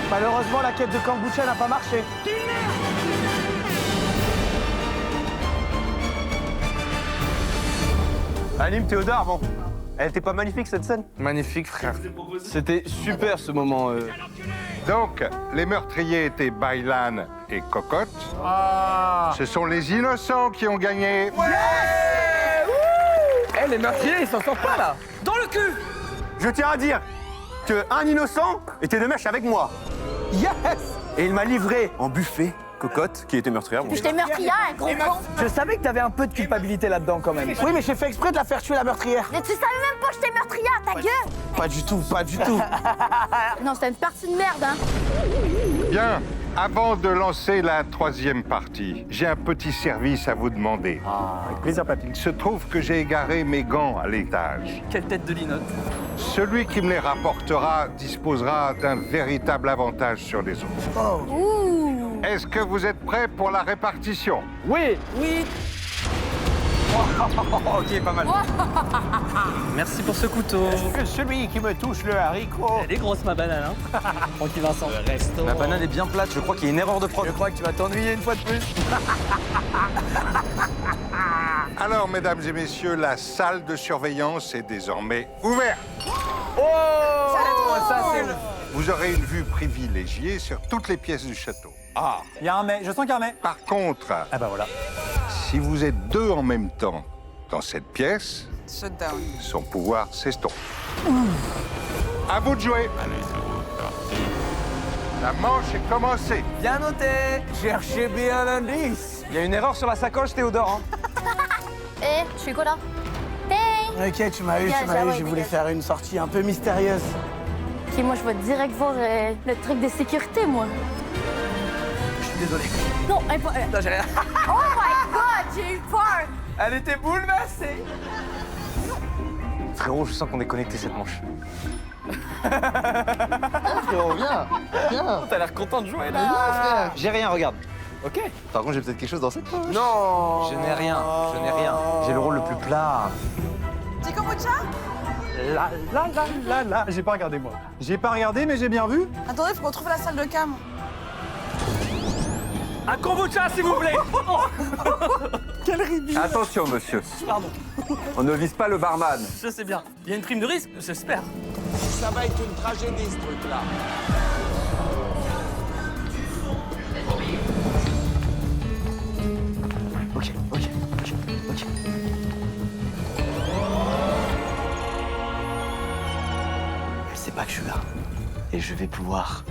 S8: Malheureusement, la quête de kombucha n'a pas marché.
S13: Anime Théodore, bon. Elle était pas magnifique cette scène?
S8: Magnifique, frère.
S13: C'était super ce moment.
S7: Donc, les meurtriers étaient Bailan et Cocotte. Ce sont les innocents qui ont gagné.
S8: Eh, les meurtriers, ils s'en sortent pas, là.
S5: Dans le cul! Je tiens à dire qu'un innocent était de mèche avec moi.
S8: Yes!
S5: Et il m'a livré en buffet Cocotte, qui était meurtrière.
S4: Puis j'étais meurtrière, gros con.
S1: Je savais que t'avais un peu de culpabilité là-dedans quand même.
S8: Oui, mais j'ai fait exprès de la faire tuer, la meurtrière.
S4: Mais tu savais même pas que j'étais meurtrière, ta gueule!
S8: Pas du tout, pas du tout.
S4: Non, c'était une partie de merde, hein.
S7: Bien, avant de lancer la troisième partie, j'ai un petit service à vous demander.
S5: Avec plaisir, papy.
S7: Il se trouve que j'ai égaré mes gants à l'étage.
S6: Quelle tête de linotte.
S7: Celui qui me les rapportera disposera d'un véritable avantage sur les autres.
S4: Ouh!
S7: Est-ce que vous êtes prêts pour la répartition?
S8: Oui.
S6: Oui.
S13: Ok, pas mal.
S6: Merci pour ce couteau.
S8: Celui qui me touche le haricot.
S6: Elle est grosse ma banane, hein. Francky Vincent.
S13: La banane est bien plate, je crois qu'il y a une erreur de prod.
S1: Je crois que tu vas t'ennuyer une fois de plus.
S7: Alors, mesdames et messieurs, la salle de surveillance est désormais ouverte.
S8: Ça, c'est le...
S7: Vous aurez une vue privilégiée sur toutes les pièces du château.
S5: Il y a un mais, je sens qu'il y a un mais.
S7: Par contre,
S5: Ah bah voilà.
S7: si vous êtes deux en même temps dans cette pièce,
S3: Shutdown.
S7: son pouvoir s'estompe. À vous de jouer. La manche est commencée.
S1: Bien noté.
S8: Cherchez bien l'indice.
S13: Il y a une erreur sur la sacoche, Théodore. Hein.
S4: Eh, je suis quoi là? Hey!
S8: Ok, tu m'as eu, je voulais faire une sortie un peu mystérieuse.
S4: Ok, moi je vais direct voir le truc de sécurité, moi.
S1: Je suis désolé.
S4: Non,
S1: Non, j'ai rien.
S4: Oh my god, j'ai eu peur!
S1: Elle était bouleversée.
S13: Frérot, je sens qu'on est connecté cette manche.
S9: Frérot, viens. Viens.
S1: T'as l'air content de jouer là.
S9: Frère. J'ai rien, regarde.
S1: Ok.
S9: Par contre, j'ai peut-être quelque chose dans cette poche.
S8: Non.
S13: Je n'ai rien, je n'ai rien. J'ai le rôle le plus plat.
S3: Petit kombucha?
S5: La. J'ai pas regardé, moi. J'ai pas regardé, mais j'ai bien vu.
S3: Attendez, faut qu'on trouve la salle de cam.
S6: Un kombucha, s'il vous plaît.
S8: Quel ridicule.
S12: Attention, monsieur.
S6: Pardon.
S12: On ne vise pas le barman.
S6: Je sais bien. Il y a une prime de risque, j'espère.
S12: Ça va être une tragédie, ce truc-là.
S1: Ok. Elle sait pas que je suis là. Et je vais pouvoir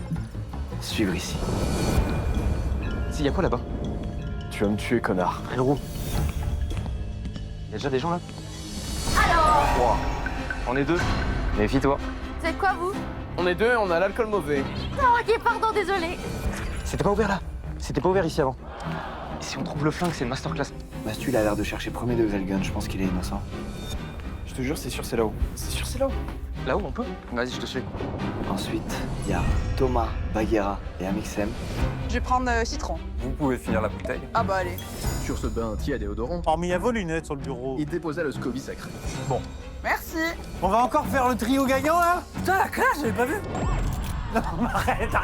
S1: suivre ici.
S9: S'il y a quoi là-bas?
S1: Tu vas me tuer, connard.
S9: Frérot. Il y a déjà des gens là?
S4: Alors,
S9: On est deux. Méfie-toi.
S4: c'est quoi vous?
S8: On est deux, on a l'alcool mauvais.
S4: Oh, ok, pardon, désolé.
S9: C'était pas ouvert là. C'était pas ouvert ici avant. Et si on trouve le flingue, c'est une masterclass.
S1: Mastu, il a l'air de chercher premier degré le gun. Je pense qu'il est innocent. Je te jure, c'est sûr, c'est là-haut. C'est sûr, c'est là-haut.
S9: Là-haut, on peut? Vas-y, je te suis.
S1: Ensuite, il y a Thomas, Bagheera et Amixem.
S3: Je vais prendre citron.
S13: Vous pouvez finir la bouteille.
S3: Ah bah allez.
S10: Sur ce bain anti-déodorant,
S5: Oh, mais il y a vos lunettes sur le bureau.
S10: il déposa le SCOBY sacré.
S3: Merci.
S5: On va encore faire le trio gagnant, là?
S6: Putain, la classe, j'avais pas vu.
S5: Arrête.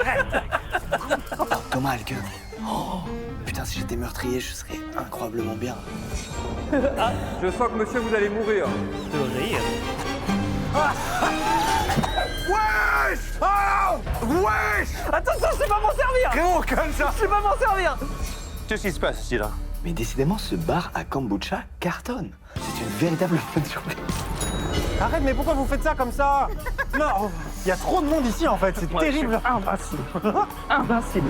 S1: Alors, Thomas, le gun. Oh, putain, si j'étais meurtrier, je serais incroyablement bien.
S13: Je sens que monsieur, vous allez mourir.
S6: De rire.
S8: Wesh! Oh! Wesh!
S6: Attention, je sais pas m'en servir.
S8: Frérot, comme ça!
S6: Je sais pas m'en servir.
S5: Qu'est-ce qui se passe ici, là?
S1: Mais décidément, ce bar à kombucha cartonne. C'est une véritable bonne journée.
S5: Arrête, mais pourquoi vous faites ça comme ça? Non, il y a trop de monde ici, en fait. C'est terrible.
S6: Invincible.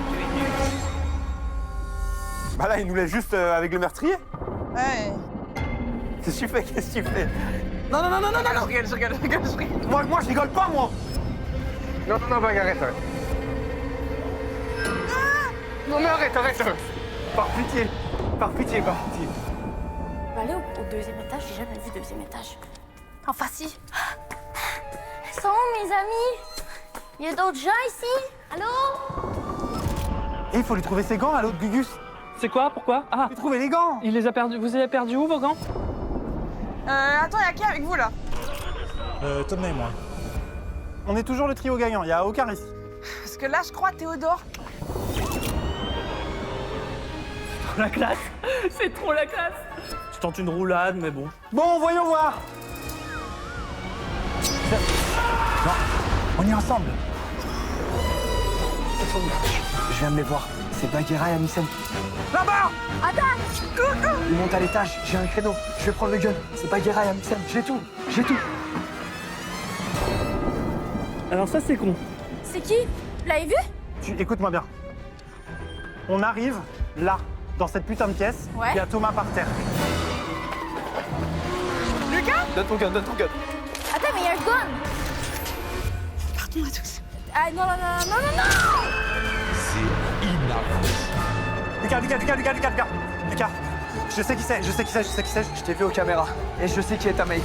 S5: Bah là, il nous laisse juste avec le meurtrier.
S3: Ouais.
S5: Qu'est-ce que tu fais? Qu'est-ce que tu fais?
S8: Non, je rigole.
S5: Moi, je rigole pas, moi.
S8: Non, Bag, arrête. Non, mais arrête. Par pitié.
S4: On va aller au deuxième étage, j'ai jamais vu deuxième étage. Enfin si. Ils sont où mes amis? Il y a d'autres gens ici? Allô?
S5: Et il faut lui trouver ses gants à l'autre Gugus.
S6: C'est quoi? Pourquoi? Ah,
S5: Lui trouver les gants.
S6: il les a perdus. Vous avez perdu où vos gants?
S3: Attends, il y a qui avec vous là?
S5: Thomas et moi. On est toujours le trio gagnant, il n'y a aucun risque.
S3: Parce que là, je crois, Théodore.
S6: La classe. C'est trop la classe. Je tente une roulade, mais bon.
S5: Bon, voyons voir. Non, on est ensemble.
S1: Je viens de les voir. C'est Bagheera et Amisen.
S3: Là-bas!
S4: Attends!
S1: Ils montent à l'étage, j'ai un créneau. Je vais prendre le gun. C'est Bagheera et Amisen. J'ai tout.
S6: Alors ça, c'est con.
S4: C'est qui? Vous l'avez vu?
S5: Écoute-moi bien. On arrive là, dans cette putain de pièce.
S4: Ouais.
S5: Il y a Thomas par terre.
S3: Lucas?
S9: Donne ton gun.
S4: Attends, mais il y a un gun!
S3: Pardon à tous.
S4: Ah non!
S2: C'est inavouable.
S5: Lucas, je sais qui c'est.
S1: Je t'ai vu aux caméras. Et je sais qui est ta mate.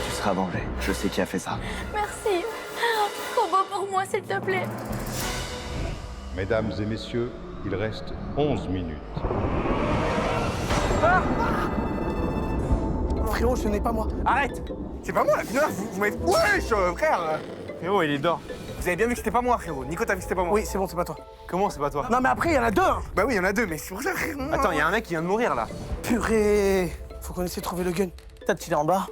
S1: Tu seras vengé. Je sais qui a fait ça.
S4: Merci. Combat pour moi, s'il te plaît.
S7: Mesdames et messieurs, il reste 11 minutes.
S8: Frérot, ce n'est pas moi. Arrête. C'est pas moi, la finale. Vous m'avez... Wesh, frère.
S5: Frérot, il est dehors.
S8: Vous avez bien vu que c'était pas moi, frérot. Nico, t'as vu que c'était pas moi? Oui, c'est bon, c'est pas toi.
S5: Comment c'est pas toi?
S8: Non, mais après, il y en a deux. Bah oui, il y en a deux, mais c'est pour ça, frérot.
S5: Attends, il y a un mec qui vient de mourir là.
S8: Purée. Faut qu'on essaie de trouver le gun. Peut-être qu'il est en bas.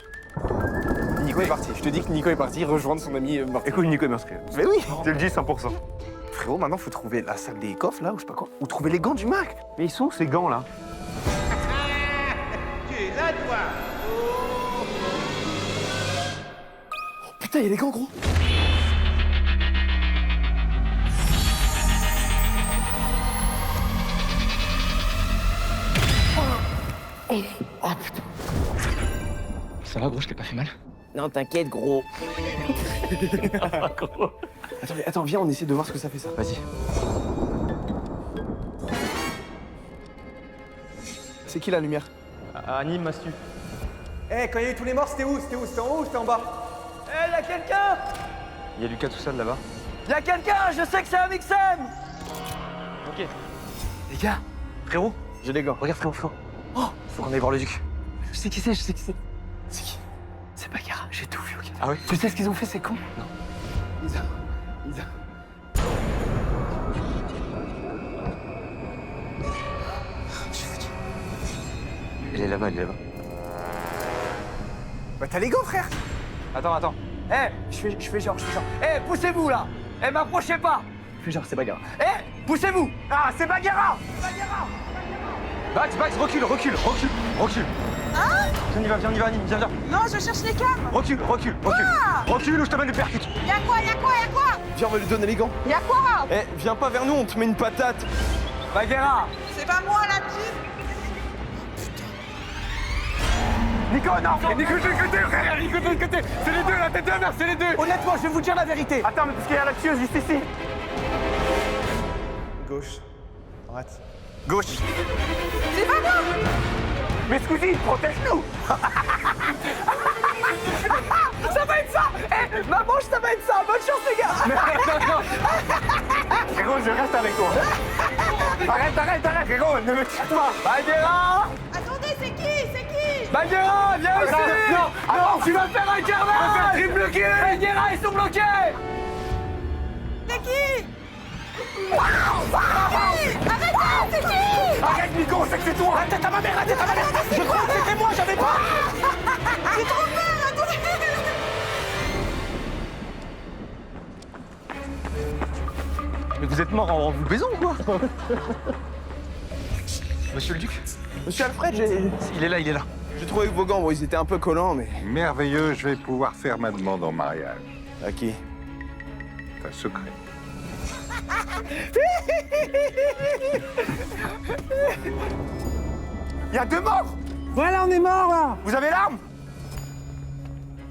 S9: Nico est parti. Je te dis que Nico est parti rejoindre son ami meurtrier.
S5: Écoute, Nico est meurtrier.
S8: Mais oui.
S5: Je te le dis 100%.
S8: Frérot, maintenant, faut trouver la salle des coffres, là, ou je sais pas quoi. Ou trouver les gants du Mac.
S5: Mais ils sont où ces gants là?
S8: Putain, il y a les gants, gros. Oh putain.
S9: Ça va, gros, je t'ai pas fait mal?
S8: Non, t'inquiète, gros.
S1: Attends, viens, on essaie de voir ce que ça fait ça.
S9: Vas-y.
S1: C'est qui la lumière?
S6: Anime, Mastu.
S8: Eh, quand il y a eu tous les morts, c'était où? C'était en haut ou c'était en bas?
S1: Eh, y'a quelqu'un!
S9: Il y a Lucas tout seul là-bas.
S1: Y'a quelqu'un! Je sais que c'est un Mixem!
S6: Ok.
S1: Les gars,
S9: Frérot, j'ai des gants. Regarde, frérot.
S1: oh,
S9: Faut qu'on aille voir le duc.
S1: je sais qui c'est. C'est qui? C'est Bagheera, j'ai tout vu. Ok.
S9: Ah oui?
S1: Tu sais ce qu'ils ont fait, c'est con? Non. Isa.
S9: Il est là-bas.
S8: Bah t'as les gants, frère.
S9: Attends.
S1: Eh, je fais genre. Eh, poussez-vous là! Eh, m'approchez pas! Je fais genre, c'est Bagheera. Eh, poussez-vous!
S8: Ah, c'est Bagheera.
S9: Bax, recule.
S3: Hein?
S9: Viens, viens.
S3: Non, je cherche les cams.
S9: Recule ou je te mets le percute.
S3: Y'a quoi?
S9: Viens, on va lui donner les gants.
S3: Y'a quoi?
S9: Eh, viens pas vers nous, on te met une patate.
S1: Bagheera!
S3: C'est pas moi là-dessus.
S8: Nico, non. Nico, de l'autre côté. C'est les deux, la tête de la mer, c'est les deux.
S1: Honnêtement, je vais vous dire la vérité.
S8: Attends, mais parce qu'il y a la tueuse juste ici. Gauche. Droite. Gauche.
S3: C'est pas moi.
S8: Mais Squeezie, protège-nous.
S1: Ça va être ça! Eh, ma manche, ça va être ça! Bonne chance, les gars!
S8: Frérot, je reste avec toi. Arrête, frérot, ne me tue pas.
S1: Bagheera!
S3: Attendez, c'est qui?
S1: Bagheera, viens ici!
S8: Non,
S1: Tu vas faire un carnage!
S8: triple kill.
S1: Bagheera, ils sont bloqués!
S3: C'est qui?
S8: Arrête, c'est qui? Arrête, Nico, on sait que c'est toi. Arrête à ma mère. Je crois que c'était moi, j'avais pas.
S3: J'ai trop peur, attendez.
S9: Mais vous êtes mort en vous baisant ou quoi? Monsieur le duc?
S1: Monsieur Alfred,
S9: Il est là.
S12: J'ai trouvé vos gants, bon, ils étaient un peu collants, mais...
S7: Merveilleux, je vais pouvoir faire ma demande en mariage.
S12: À qui?
S7: C'est un secret.
S8: Il y a deux morts. Voilà, on est mort là. Vous avez l'arme?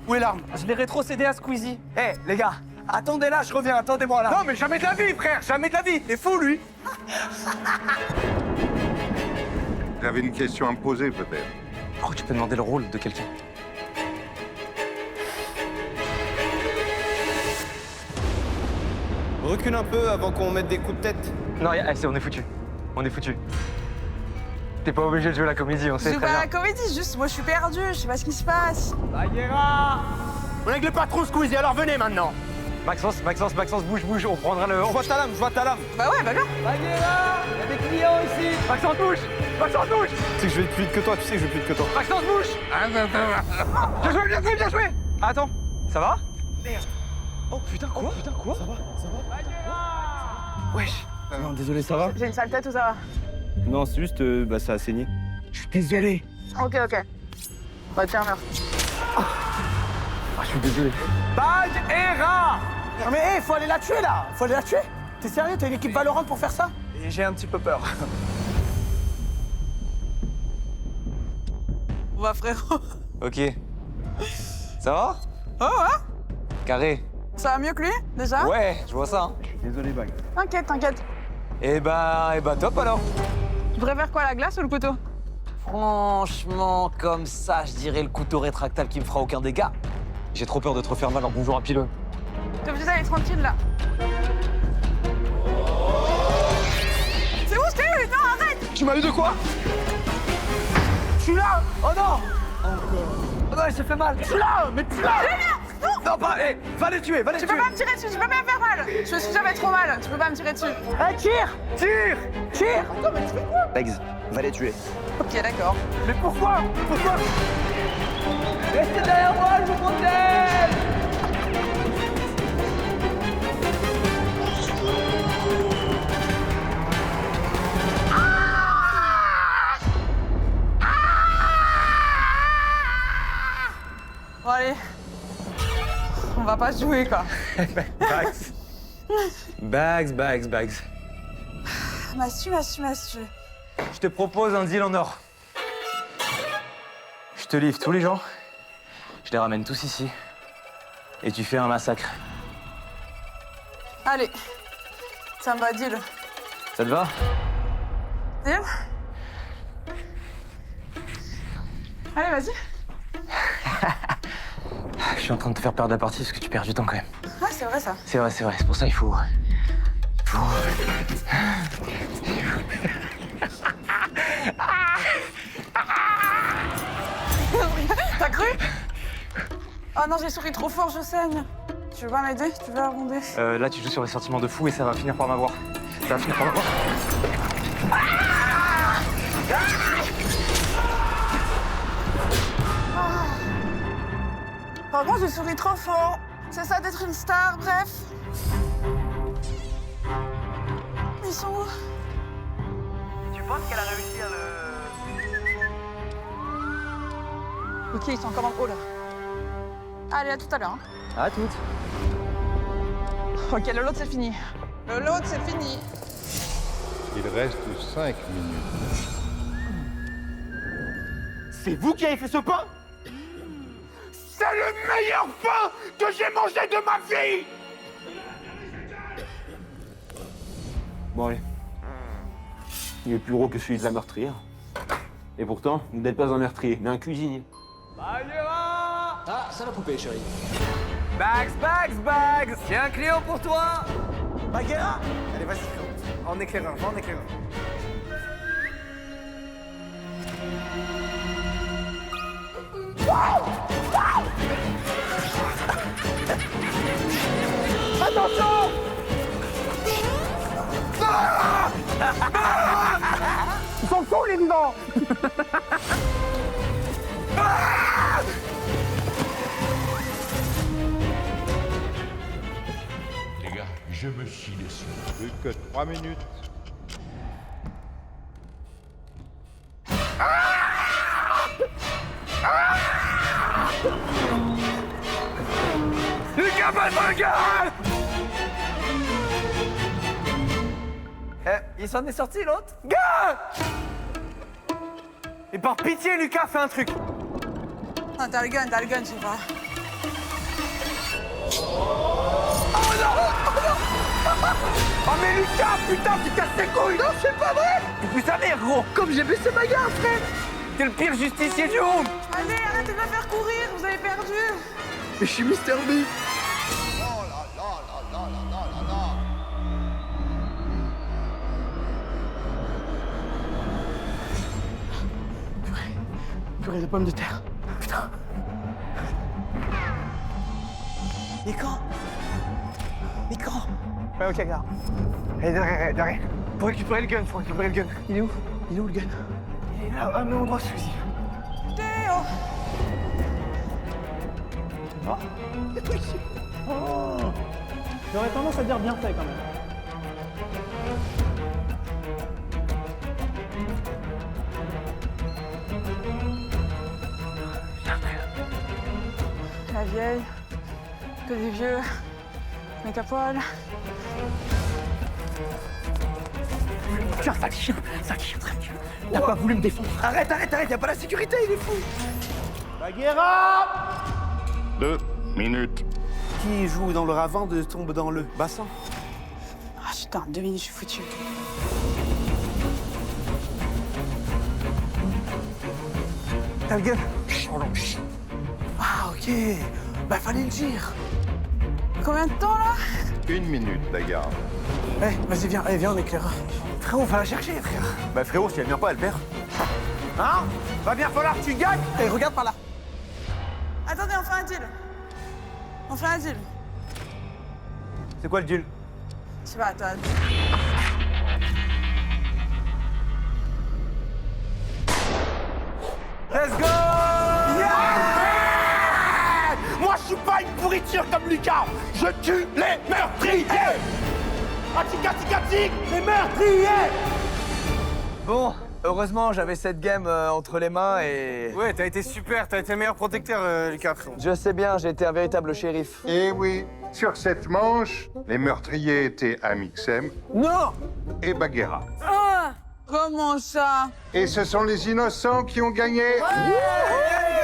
S8: Où est l'arme?
S6: Je l'ai rétrocédé à Squeezie.
S1: Eh, les gars, attendez là, je reviens, attendez-moi là.
S8: Non, mais jamais de la vie, frère, jamais de la vie. T'es fou, lui.
S7: J'avais une question à me poser, peut-être.
S13: Oh, tu peux demander le rôle de quelqu'un.
S9: Recule un peu avant qu'on mette des coups de tête.
S13: Non, on est foutu. On est foutu. T'es pas obligé de jouer la comédie, on
S3: Je
S13: sait
S3: joue
S13: très
S3: pas à
S13: bien.
S3: la comédie, juste moi je suis perdue, je sais pas ce qui se passe.
S8: Bagheera. On règle pas trop Squeezie, alors venez maintenant.
S13: Maxence, bouge, on prendra le...
S8: Je vois ta lame.
S3: Bah ouais, bah bien.
S8: Bagheera, il y a des clients ici.
S13: Maxence, bouge.
S9: Tu sais que je vais plus vite que toi,
S13: Maxence, bouge. Bien joué. Attends, ça va? Merde. Oh putain, quoi? Ça va? Wesh.
S9: Non, désolé, ça va?
S3: J'ai une sale tête ou ça va?
S9: Non, c'est juste, ça a saigné.
S8: Désolé.
S3: Ok. Bah tiens, merde.
S9: Ah, je suis désolé.
S8: Bagheera. Non mais faut aller la tuer là. Faut aller la tuer. T'es sérieux? T'as une équipe Valorant pour faire ça?
S1: Et j'ai un petit peu peur.
S3: Bah frérot.
S13: Ok. Ça va?
S3: Oh ouais?
S13: Carré.
S3: Ça va mieux que lui, déjà?
S13: Ouais, je vois ça. Hein.
S9: Désolé, Bag.
S3: T'inquiète.
S13: Eh bah top alors.
S3: Tu préfères quoi, la glace ou le couteau?
S13: Franchement, comme ça, je dirais le couteau rétractable qui me fera aucun dégât. J'ai trop peur de te refaire mal en bonjour à pileux.
S3: T'es obligé d'aller tranquille, là. C'est où je t'ai eu? Non, arrête!
S13: Tu m'as eu de quoi?
S8: Je suis là. Oh non.
S1: Oh non, il se fait mal.
S8: Je suis là. Mais tu là.
S1: Non, pas, va les tuer,
S3: Tu peux pas me tirer dessus, tu peux pas me faire mal. Je me suis jamais trop mal, tu peux pas me tirer dessus.
S8: Eh, tire. Attends, mais tu fais quoi?
S9: Bags, va les tuer.
S3: Ok, d'accord.
S8: Mais pourquoi?
S1: Restez derrière moi, je vous protège.
S3: Bon, allez. On va pas jouer, quoi.
S13: Bags.
S3: Mastu.
S13: Je te propose un deal en or. Je te livre tous les gens, je les ramène tous ici, et tu fais un massacre.
S3: Allez. Ça me va, deal.
S13: Ça te va?
S3: Deal? Allez, vas-y.
S13: Je suis en train de te faire perdre la partie parce que tu perds du temps quand même.
S3: Ouais, c'est vrai, ça.
S13: C'est vrai, c'est pour ça il faut...
S3: T'as cru? Oh non, j'ai souri trop fort, je saigne. Tu veux pas m'aider? Tu veux arronder?
S13: Là, tu joues sur les sentiments de fou et ça va finir par m'avoir.
S3: Par contre, j'ai souri trop fort. C'est ça d'être une star, bref. Ils sont où?
S8: Tu penses qu'elle a réussi à le...
S3: Ok, ils sont encore en haut, là. Allez, à tout à l'heure. Hein.
S13: À toutes.
S3: Ok, le lot, c'est fini. Le lot, c'est fini.
S7: Il reste 5 minutes.
S8: C'est vous qui avez fait ce pain? C'est le meilleur pain que j'ai mangé de ma vie!
S9: Bon, allez. Il est plus gros que celui de la meurtrière. Et pourtant, vous n'êtes pas un meurtrier, mais un cuisinier.
S8: Bagheera!
S2: Ah, ça la poupée, chérie.
S1: Bags. J'ai un client pour toi.
S8: Bagheera! Allez, vas-y, frérot. En éclaireur, va en éclaireur. Attention! Ils sont cons, les vivants!
S7: Les gars, je me chie dessus. Plus que 3 minutes.
S8: Lucas Balmagal!
S1: Il s'en est sorti, l'autre?
S8: Gars! Et par pitié, Lucas, fais un truc.
S3: Non, t'as le gun, je sais pas.
S8: Oh mais Lucas, putain, tu casses tes couilles. Non, c'est pas vrai. Tu fous sa mère, gros. Comme j'ai vu ces bagarres, frère. T'es le pire justicier du monde.
S3: Allez, arrêtez de me faire courir, vous avez perdu.
S8: Mais je suis Mr. B. Purée de pommes de terre. Putain. Mais quand? Ouais, ok, gars. Allez, derrière. Faut récupérer le gun, Il est où le gun? Il est là, à même endroit, celui-ci.
S3: Théo.
S8: Oh.
S5: Oh. J'aurais tendance à dire bien fait quand même.
S3: La vieille, que des vieux, mec à poil.
S8: Tiens, sale chien. Il a pas voulu me défendre. Arrête, y a pas la sécurité, il est fou.
S5: Bagheera!
S7: 2 minutes.
S12: Qui joue dans le ravin de tombe dans le bassin?
S3: Ah putain, 2 minutes, je suis foutu.
S8: T'as le gun? Ah, ok. Bah, fallait le dire.
S3: Combien de temps, là?
S7: 1 minute, Bagheera.
S8: Eh, vas-y, viens, on éclaire. Frérot, va la chercher, frère.
S12: Bah frérot, si elle vient pas, elle perd.
S8: Hein? Va bien falloir que tu gagnes. Eh, regarde par là.
S3: Attendez, on fait un deal.
S8: C'est quoi le deal?
S3: Je sais pas, attends.
S8: Let's go! Yeah! Moi, je suis pas une pourriture comme Lucas. Je tue les meurtriers. Tic, les meurtriers. Bon, heureusement, j'avais cette game entre les mains et...
S12: Ouais, t'as été super, t'as été le meilleur protecteur, Lucas.
S1: Je sais bien, j'ai été un véritable shérif.
S7: Et oui, sur cette manche, les meurtriers étaient Amixem
S8: Non!
S7: et Bagheera.
S3: Ah! Comment ça?
S7: Et ce sont les innocents qui ont gagné.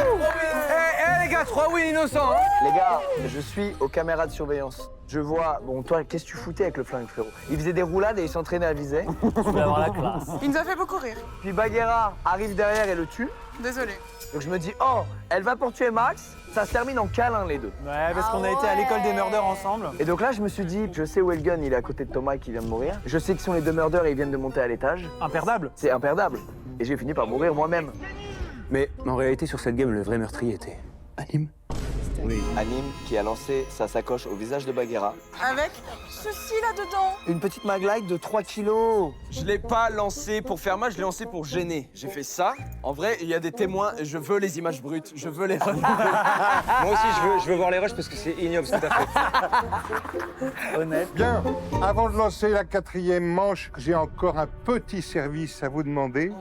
S8: Eh, les gars, 3 wins innocents. Hein?
S1: Les gars, je suis aux caméras de surveillance. Je vois... Bon, toi, qu'est-ce que tu foutais avec le flingue, frérot? Il faisait des roulades et il s'entraînait à viser.
S6: Tu vas avoir la classe.
S3: Il nous a fait beaucoup rire.
S1: Puis Bagheera arrive derrière et le tue.
S3: Désolé.
S1: Donc je me dis, oh, elle va pour tuer Max. Ça se termine en câlin, les deux.
S5: Ouais, parce qu'on a été à l'école des murders ensemble.
S1: Et donc là, je me suis dit, je sais où est le gun, il est à côté de Thomas qui vient de mourir. Je sais qui sont les deux murders et ils viennent de monter à l'étage.
S5: Imperdable.
S1: C'est imperdable. Et j'ai fini par mourir moi-même.
S12: Mais en réalité, sur cette game, le vrai meurtrier était Anim.
S1: Oui. Anim qui a lancé sa sacoche au visage de Bagheera.
S3: Avec ceci là-dedans.
S1: Une petite maglite de 3 kilos.
S14: Je l'ai pas lancé pour faire mal, je l'ai lancé pour gêner. J'ai fait ça. En vrai, il y a des témoins et je veux les images brutes. Je veux les rushs.
S9: Moi aussi, je veux voir les rushs parce que c'est ignoble ce que t'as fait.
S5: Honnête.
S7: Bien, avant de lancer la 4e manche, j'ai encore un petit service à vous demander.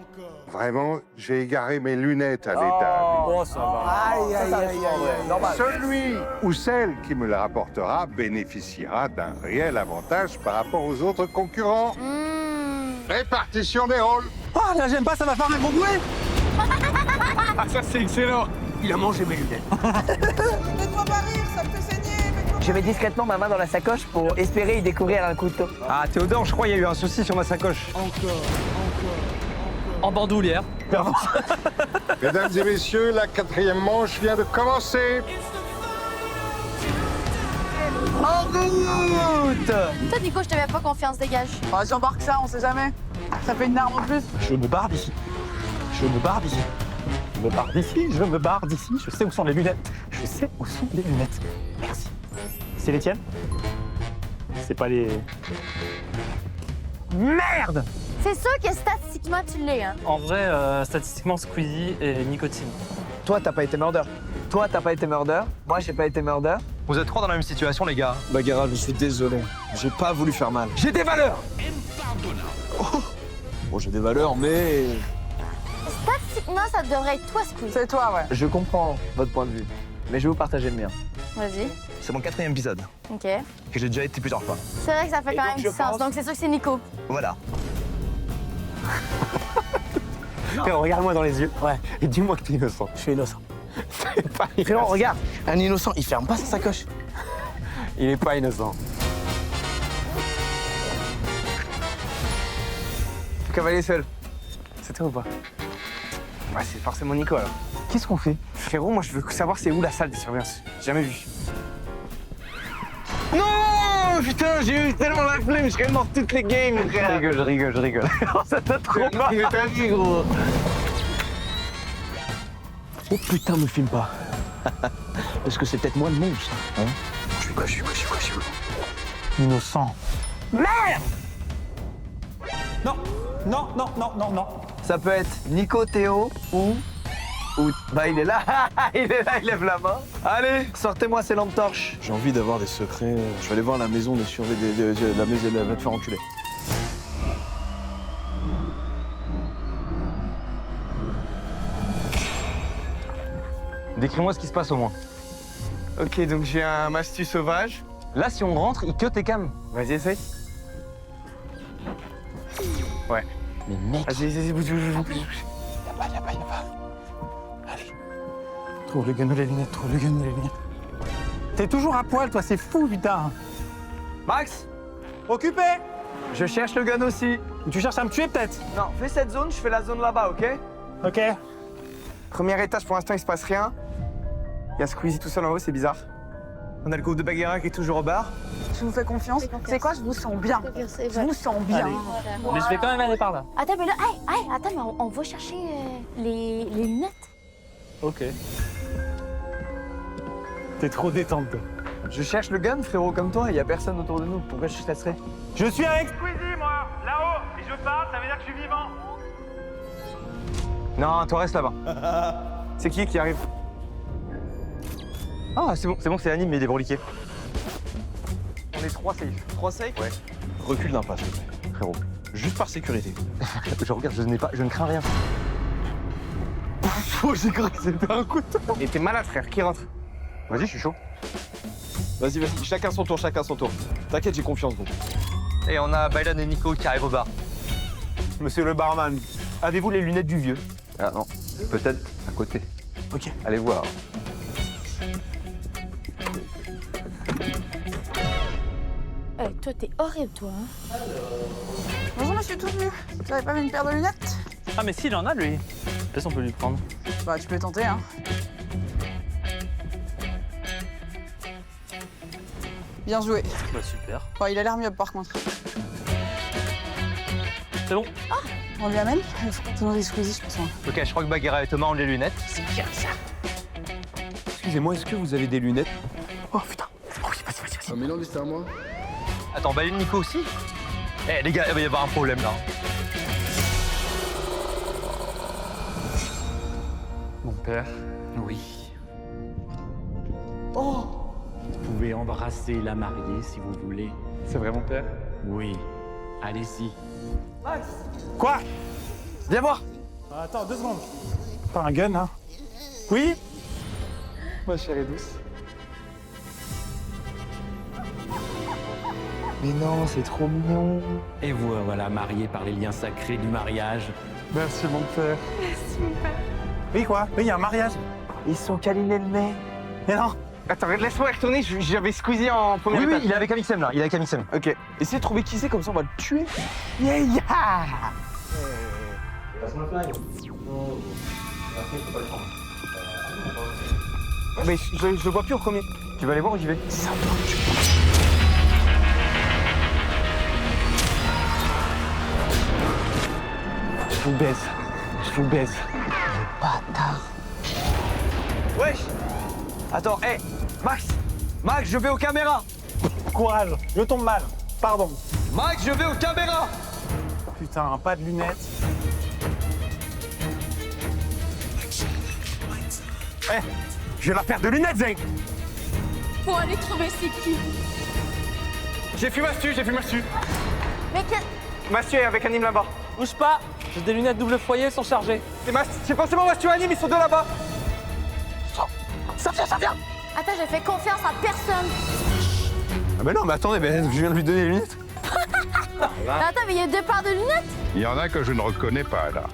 S7: Vraiment, j'ai égaré mes lunettes à l'étage.
S5: Oh, ça va.
S8: Aïe.
S1: Normal.
S7: Celui ou celle qui me la rapportera bénéficiera d'un réel avantage par rapport aux autres concurrents. Répartition des rôles.
S8: Oh, là, j'aime pas, ça va faire un gros bruit. Ah, ça, c'est excellent. Il a mangé mes lunettes.
S3: Faites-moi pas rire, ça me fait saigner.
S1: Je mets discrètement ma main dans la sacoche pour espérer y découvrir un couteau.
S9: Ah, Théodore, je crois qu'il y a eu un souci sur ma sacoche.
S6: En bandoulière.
S7: Mesdames et messieurs, la 4e manche vient de commencer.
S1: En route!
S4: Toi, Nico, je t'avais pas confiance, dégage.
S3: Oh, j'embarque ça, on sait jamais. Ça fait une arme en plus.
S5: Je me barre d'ici. Je me barre d'ici. Je sais où sont les lunettes. Merci. C'est les tiennes? C'est pas les... Merde!
S4: C'est sûr que statistiquement, tu l'es, hein.
S6: En vrai, statistiquement, Squeezie et nicotine.
S1: Toi, t'as pas été murder. Moi, j'ai pas été murder.
S9: Vous êtes 3 dans la même situation, les gars.
S14: Bagheera, je suis désolé. J'ai pas voulu faire mal.
S8: J'ai des valeurs.
S14: Bon, j'ai des valeurs, mais...
S4: Statistiquement, ça devrait être toi, Squeezie.
S3: C'est toi, ouais.
S1: Je comprends votre point de vue, mais je vais vous partager le mien.
S4: Vas-y.
S2: C'est mon 4e épisode,
S4: OK.
S2: que j'ai déjà été plusieurs fois.
S4: C'est vrai que ça fait quand même du sens. Donc, c'est sûr que c'est Nico.
S2: Voilà.
S5: Frérot, regarde-moi dans les yeux. Ouais. Et dis-moi que t'es innocent.
S8: Je suis innocent.
S5: T'es pas innocent.
S8: Frérot, regarde, un innocent, il ferme pas sa sacoche.
S5: Il est pas innocent.
S8: Cavalier seul. C'est toi ou pas? Ouais, c'est forcément Nico alors. Qu'est-ce qu'on fait? Frérot, moi je veux savoir c'est où la salle de surveillance. J'ai jamais vu. Non! Putain, j'ai eu tellement la flemme, je serais mort toutes les games, frère.
S5: Je rigole. Ça t'a trop mal.
S8: T'as vu, gros? Oh putain, me filme pas. Parce que c'est peut-être moi le monstre. Hein? Je suis quoi?
S5: Innocent.
S8: Merde!
S5: Non.
S1: Ça peut être Nico, Théo ou... Bah il est là, il lève la main. Allez, sortez-moi ces lampes torches.
S14: J'ai envie d'avoir des secrets. Je vais aller voir la maison de surveillance de la maison, elle va te faire enculer.
S9: Décris-moi ce qui se passe au moins.
S8: Ok, donc j'ai un mastu sauvage.
S9: Là, si on rentre, il cut tes cams.
S8: Vas-y, essaye. Ouais.
S9: Mais mec.
S8: Vas-y, bouge. Y'a pas. Allez. Trouve le gun ou les lunettes,
S5: T'es toujours à poil, toi, c'est fou, putain.
S1: Max,
S5: Occupé.
S1: je cherche le gun aussi.
S5: Tu cherches à me tuer, peut-être?
S1: Non, fais cette zone, je fais la zone là-bas, ok?
S5: Ok.
S8: Premier étage, pour l'instant, il se passe rien. Il y a Squeezie tout seul en haut, c'est bizarre. On a le groupe de Bagheera qui est toujours au bar.
S3: Je vous fais confiance. C'est quoi? Je vous sens bien. Je vous sens bien.
S6: Allez. Mais je vais quand même aller par là.
S4: Attends, mais là, attends, mais on va chercher les lunettes.
S6: Ok.
S5: T'es trop détente, toi.
S1: Je cherche le gun, frérot, comme toi, il y a personne autour de nous. Pourquoi je chasserais?
S5: Je suis avec Squeezie, moi, là-haut, et je parle, ça veut dire que je suis vivant.
S9: Non, toi reste là-bas.
S8: C'est qui arrive?
S9: Ah, c'est bon, c'est Anime, mais il est broliqué.
S8: On est 3 safe.
S14: 3 safe?
S9: Ouais.
S14: Recule d'un pas, s'il te plaît.
S9: Frérot.
S14: Juste par sécurité.
S9: Je regarde, je ne crains rien.
S8: Oh, j'ai cru que c'était un couteau. Et t'es malade, frère, qui rentre?
S9: Vas-y, je suis chaud.
S14: Vas-y, chacun son tour. T'inquiète, j'ai confiance, gros.
S9: Et on a Bylan et Nico qui arrivent au bar.
S5: Monsieur le barman, avez-vous les lunettes du vieux?
S9: Ah non, peut-être à côté.
S8: Ok.
S9: Allez voir.
S4: Toi, t'es horrible, toi. Hein?
S3: Bonjour, monsieur tout nu. Vous avez pas vu une paire de lunettes?
S6: Ah, mais s'il en a, lui. Peut-être on peut lui prendre.
S3: Bah, tu peux tenter, hein. Bien joué.
S6: Bah, super.
S3: Bon, il a l'air mieux, par contre.
S6: C'est bon.
S3: On lui amène? Il faut qu'on nourrit Squeezie, je pense.
S9: Ok, je crois que Bagheera et Thomas ont les lunettes.
S3: C'est bien, ça.
S10: Excusez-moi, est-ce que vous avez des lunettes?
S8: Oh putain. Oh, vas-y.
S10: Mélanie, c'était à moi.
S9: Attends, Bylan et Nico aussi? Eh les gars, il va y avoir un problème là.
S11: Mon père? Oui.
S8: Oh!
S11: Vous pouvez embrasser la mariée si vous voulez.
S8: C'est vrai, mon père?
S11: Oui. Allez-y.
S1: Max,
S5: Quoi?
S1: viens voir.
S5: Attends, 2 secondes. Pas un gun, hein? Oui?
S8: Ma chérie douce.
S1: Mais non, c'est trop mignon.
S11: Et vous voilà mariés par les liens sacrés du mariage.
S5: Merci, mon père. Oui, quoi? Oui, il y a un mariage.
S1: Ils sont câlinés le nez.
S5: Mais non.
S8: Attends, laisse-moi y retourner, j'avais Squeezie en premier étage.
S9: il est avec Amixem là, il est avec Amixem.
S8: Ok.
S14: Essayez de trouver qui c'est, comme ça on va le tuer.
S8: Yeah! Mais je le vois plus au premier.
S9: Tu vas aller voir où j'y vais?
S8: Je vous baise.
S1: Bâtard. Wesh. Attends, hé, Max, je vais aux caméras.
S5: Courage, je tombe mal. Pardon.
S1: Max, je vais aux caméras.
S5: Putain, pas de lunettes.
S8: Eh, j'ai la paire de lunettes, Zeng.
S4: Faut aller trouver c'est qui.
S8: J'ai fait Mastu.
S4: Mais
S8: Mastu est avec Anime là-bas.
S6: Bouge pas. J'ai des lunettes double foyer, elles sont chargées.
S8: C'est forcément Mastu et Anime, ils sont deux là-bas. Ça vient.
S4: Attends, j'ai fait confiance à personne.
S10: Ah mais non, mais attendez, je viens de lui donner les lunettes.
S4: Attends, mais il y a 2 paires de lunettes?
S7: Il y en a que je ne reconnais pas, là.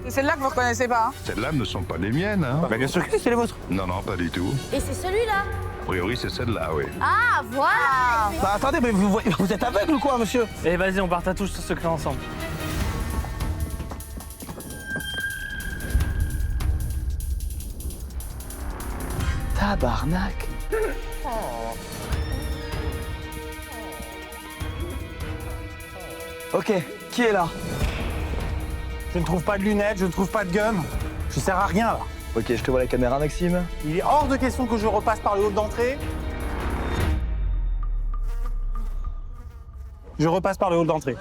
S3: C'est celle-là que vous reconnaissez pas, hein?
S7: Celles-là ne sont pas les miennes, hein.
S8: Bah bien sûr que c'est les vôtres.
S7: Non, non, pas du tout.
S4: Et c'est celui-là.
S7: A priori, c'est celle-là, oui.
S4: Ah, voilà.
S8: Bah attendez, mais vous êtes aveugle ou quoi, monsieur?
S6: Et vas-y, on partage tous ce secret ensemble.
S1: Tabarnak. Ok, qui est là?
S5: Je ne trouve pas de lunettes, je ne trouve pas de gun. Je sers à rien là.
S1: Ok, je te vois la caméra, Maxime.
S5: Il est hors de question que je repasse par le hall d'entrée. Je repasse par le hall d'entrée.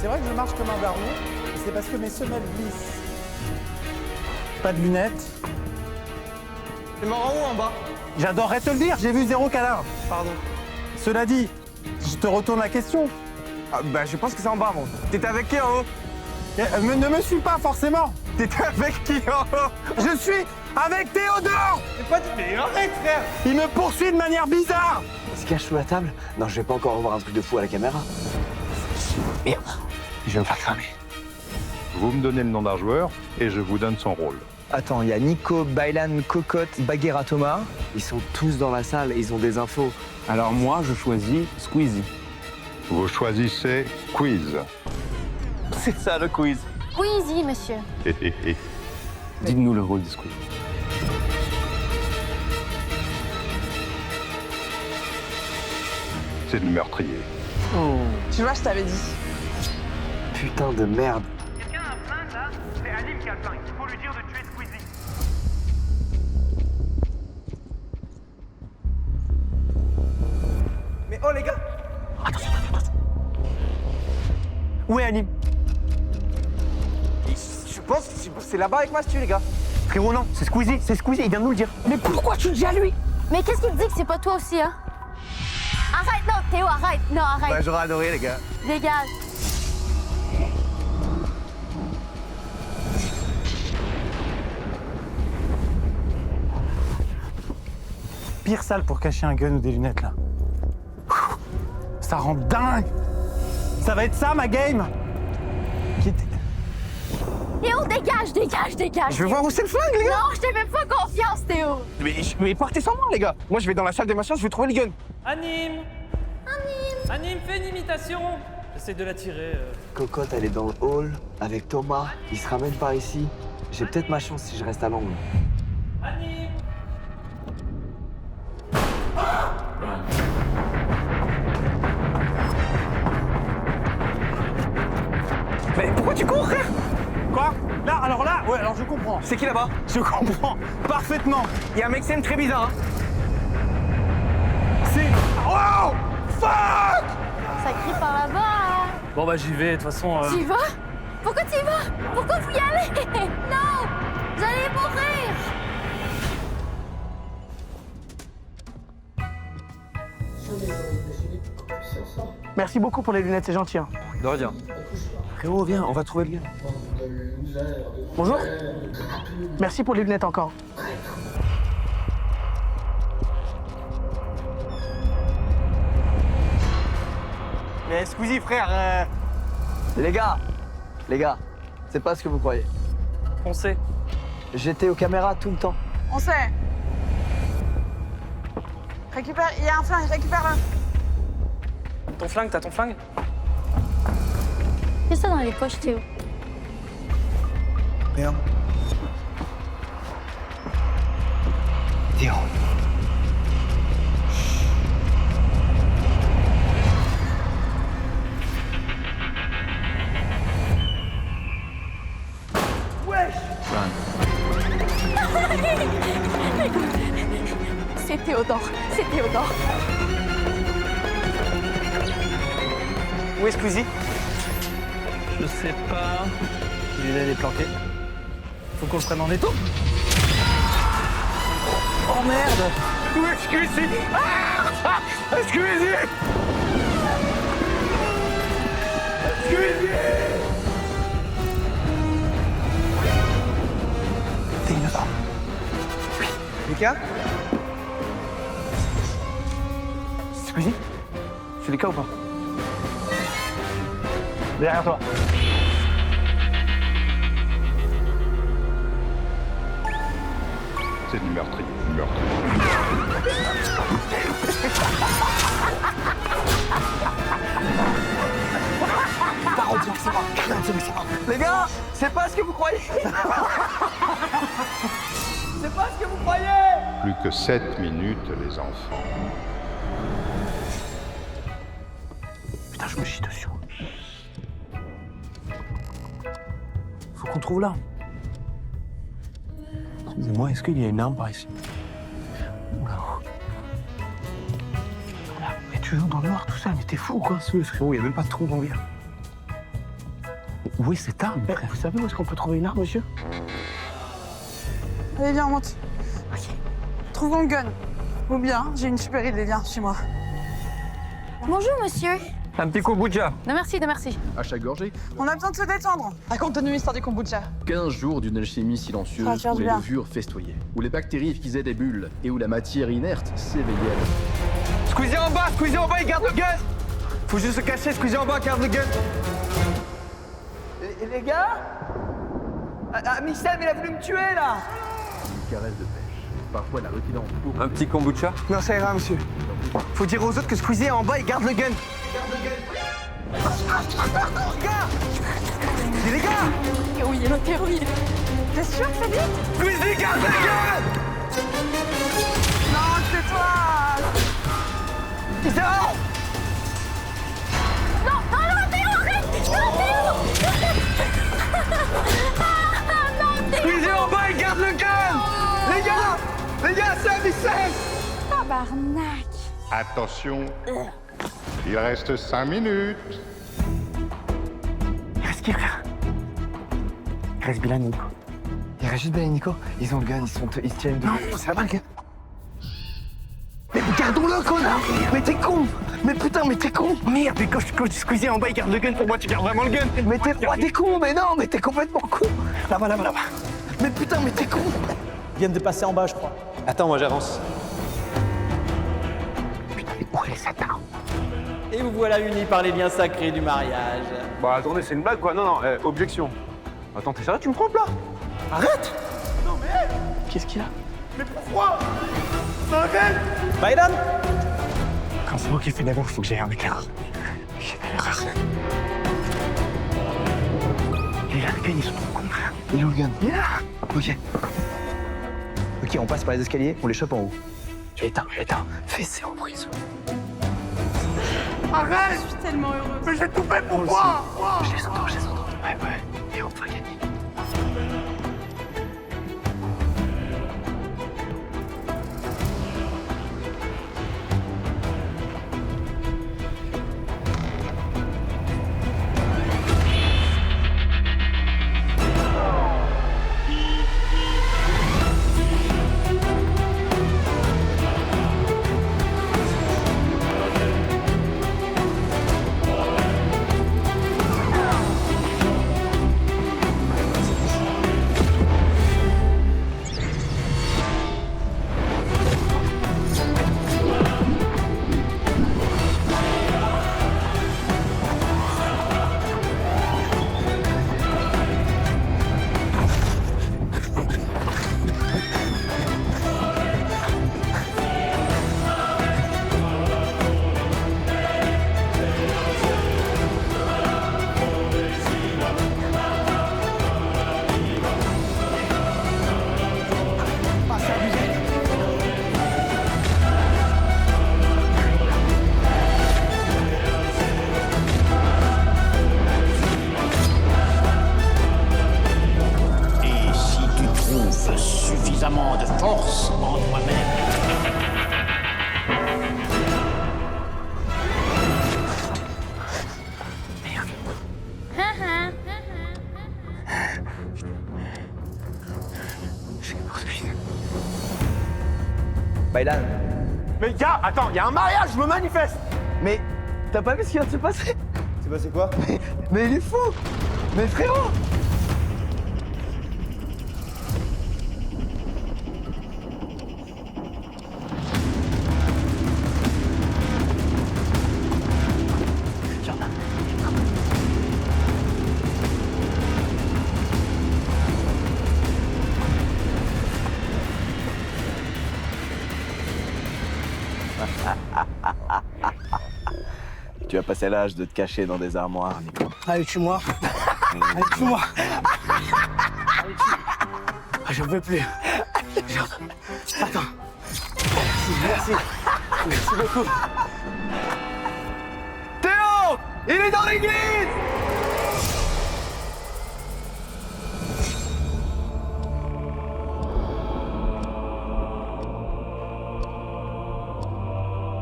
S5: C'est vrai que je marche comme un baron, c'est parce que mes semelles glissent. Pas de lunettes.
S8: C'est mort en haut, en bas.
S5: J'adorerais te le dire, j'ai vu 0 cadavre.
S8: Pardon.
S5: Cela dit, je te retourne la question.
S8: Ah, bah je pense que c'est en bas, moi. T'étais avec qui en haut?
S5: Ne me suis pas forcément.
S8: T'étais avec qui en haut?
S5: Je suis avec Théodore.
S8: C'est pas du... Arrête, frère.
S5: Il me poursuit de manière bizarre.
S1: Il se cache sous la table? Non, je vais pas encore revoir un truc de fou à la caméra.
S5: Merde, je vais me faire cramer.
S7: Vous me donnez le nom d'un joueur et je vous donne son rôle.
S1: Attends, il y a Nico, Bailan, Cocotte, Baguera, Thomas. Ils sont tous dans la salle et ils ont des infos.
S11: Alors moi, je choisis Squeezie.
S7: Vous choisissez quiz.
S8: C'est ça, le quiz.
S4: Squeezie, monsieur.
S11: Dites-nous le rôle de Squeezie.
S7: C'est le meurtrier.
S3: Tu vois, je t'avais dit.
S1: Putain de merde.
S5: Quelqu'un a un flingue là? C'est Alim qui a le flingue. Il faut lui dire de tuer Squeezie.
S8: Mais oh, les gars. Attends. Où est Anim? Je pense que c'est là-bas avec Mastu, les gars. Frérot, non, c'est Squeezie, il vient de nous le dire. Mais pourquoi tu le dis à lui?
S4: Mais qu'est-ce qu'il te dit que c'est pas toi aussi, hein? Arrête, non, Théo, arrête. Non, arrête.
S8: Bah, j'aurais adoré, les gars.
S4: Dégage.
S5: Pire salle pour cacher un gun ou des lunettes là. Ça rend dingue. Ça va être ça ma game.
S4: Théo, dégage.
S8: Je veux voir où c'est le flingue, les gars.
S4: Non, je te fais pas confiance, Théo.
S8: Mais partez sans moi, les gars. Moi, je vais dans la salle des machins, je vais trouver le gun.
S6: Anime. Anime, fais une imitation. J'essaie de la tirer.
S1: Cocotte, elle est dans le hall avec Thomas. Il se ramène par ici. J'ai peut-être ma chance si je reste à l'angle.
S6: Anime.
S8: Mais pourquoi tu cours, frère?
S5: Quoi? Là, ouais, alors je comprends.
S8: C'est qui là-bas?
S5: Je comprends parfaitement.
S8: Il y a un mec scène très bizarre, hein.
S5: C'est... Oh! Fuck!
S4: Ça crie par là-bas. Hein.
S6: Bon bah j'y vais, de toute façon...
S4: Tu y vas? Pourquoi tu y vas? Pourquoi vous y allez? Non! Vous allez mourir!
S8: Merci beaucoup pour les lunettes, c'est gentil. Hein.
S1: De rien. Frérot, viens, on va trouver le gars.
S8: Bonjour. Merci pour les lunettes encore. Mais Squeezie, frère...
S1: Les gars, c'est pas ce que vous croyez.
S6: On sait.
S1: J'étais aux caméras tout le temps.
S3: On sait. Récupère, il y a un flingue, récupère-le.
S6: Ton flingue, t'as ton flingue?
S4: Qu'est-ce que t'as dans les poches, Théo?
S1: Rien. Théo.
S4: C'est Théodore, c'est Théodore.
S8: Où est Squeezie?
S6: Je sais pas. Il est planqué. Faut qu'on le prenne en étau.
S8: Oh merde! Où est Squeezie? Ah! Squeezie! Squeezie! C'est une femme. Oui. Lucas? Squeezie? C'est Lucas ou pas?
S5: Derrière toi.
S7: C'est du meurtrier.
S1: Les gars, c'est pas ce que vous croyez. C'est pas ce que vous croyez.
S7: Plus que 7 minutes, les enfants.
S8: Putain, je me chie dessus. Faut qu'on trouve là. Excusez-moi, est-ce qu'il y a une arme par ici? Oula. Mais toujours dans le noir, tout ça, mais t'es fou ou quoi? Frérot, il n'y a même pas de trou dans le verre. Où est cette arme? Vous savez où est-ce qu'on peut trouver une arme, monsieur?
S3: Allez, viens, on monte. Trouvons le gun. Ou bien, j'ai une super idée, viens, chez moi.
S4: Bonjour, monsieur.
S8: Un petit kombucha.
S4: Non, merci, non, merci.
S10: À chaque gorgée,
S3: On a besoin de se détendre. Raconte-nous l'histoire du kombucha.
S10: 15 jours d'une alchimie silencieuse
S3: Ah, tiens,
S10: où les
S3: bien.
S10: levures festoyaient, où les bactéries faisaient des bulles et où la matière inerte s'éveillait.
S8: Squeezie en bas, il garde le gun. Faut juste se cacher, Squeezie en bas, garde le gun.
S1: Les gars, Michel, il a voulu me tuer là.
S10: Une caresse de pêche, parfois la retirant pour
S8: Un petit kombucha? Non, ça ira, monsieur. Faut dire aux autres que Squeezie est en bas, il garde le gun. Les gars!
S4: Oui, oui.
S3: T'es sûr que c'est lui?
S8: Squeezie, garde le gun!
S3: Non, c'est toi.
S8: C'est ça!
S4: Non, Théo, arrête. Non, Théo.
S8: Squeezie en bas, il garde le gun! Les gars, c'est un missile!
S4: Tabarnak.
S7: Attention, il reste 5 minutes.
S1: Il reste qui, frère? Il reste Bilal et Nico. Il reste juste Bilal et Nico. Ils ont le gun, ils se tiennent de... Non, ça va, le gars. Mais gardons-le, connard! Mais t'es con! Mais putain, mais t'es con! Merde, mais quand je Squeezie en bas, il garde le gun, pour moi, tu gardes vraiment le gun! Mais t'es con, mais non, mais t'es complètement con! Là-bas. Mais putain, mais t'es con!
S6: Ils viennent de passer en bas, je crois.
S9: Attends, moi j'avance.
S1: Putain, mais où est cette arme?
S6: Et vous voilà unis par les liens sacrés du mariage.
S8: Bah attendez, c'est une blague quoi? Non, objection. Attends, t'es sérieux, tu me trompes là? Arrête! Non mais...
S1: Qu'est-ce qu'il y a?
S8: Mais pourquoi? Arrête!
S6: Biden.
S1: Quand c'est moi qui fais d'abord, il faut que j'aille un écart. J'ai fait l'erreur. Il est là, le gun, ils sont trop cons, frère. Il est où le gun? Il est là. Ok, on passe par les escaliers, on les chope en haut. Éteins. Fessez en prise.
S3: Arrête. Je suis tellement heureuse.
S8: Mais j'ai tout fait pour moi!
S1: Je les entends. Ouais. Et on va gagner.
S11: suffisamment de force en toi-même.
S1: Bailan.
S8: Mais gars, attends, il y a un mariage, je me manifeste.
S1: Mais t'as pas vu ce qui vient de se passer?
S8: C'est passé quoi?
S1: Mais il est fou. Mais frérot. Tu as passé l'âge de te cacher dans des armoires, Nico.
S15: Allez, tue-moi. Allez, tue-moi. J'en peux plus. Attends. Merci. Merci beaucoup.
S1: Théo! Il est dans l'église!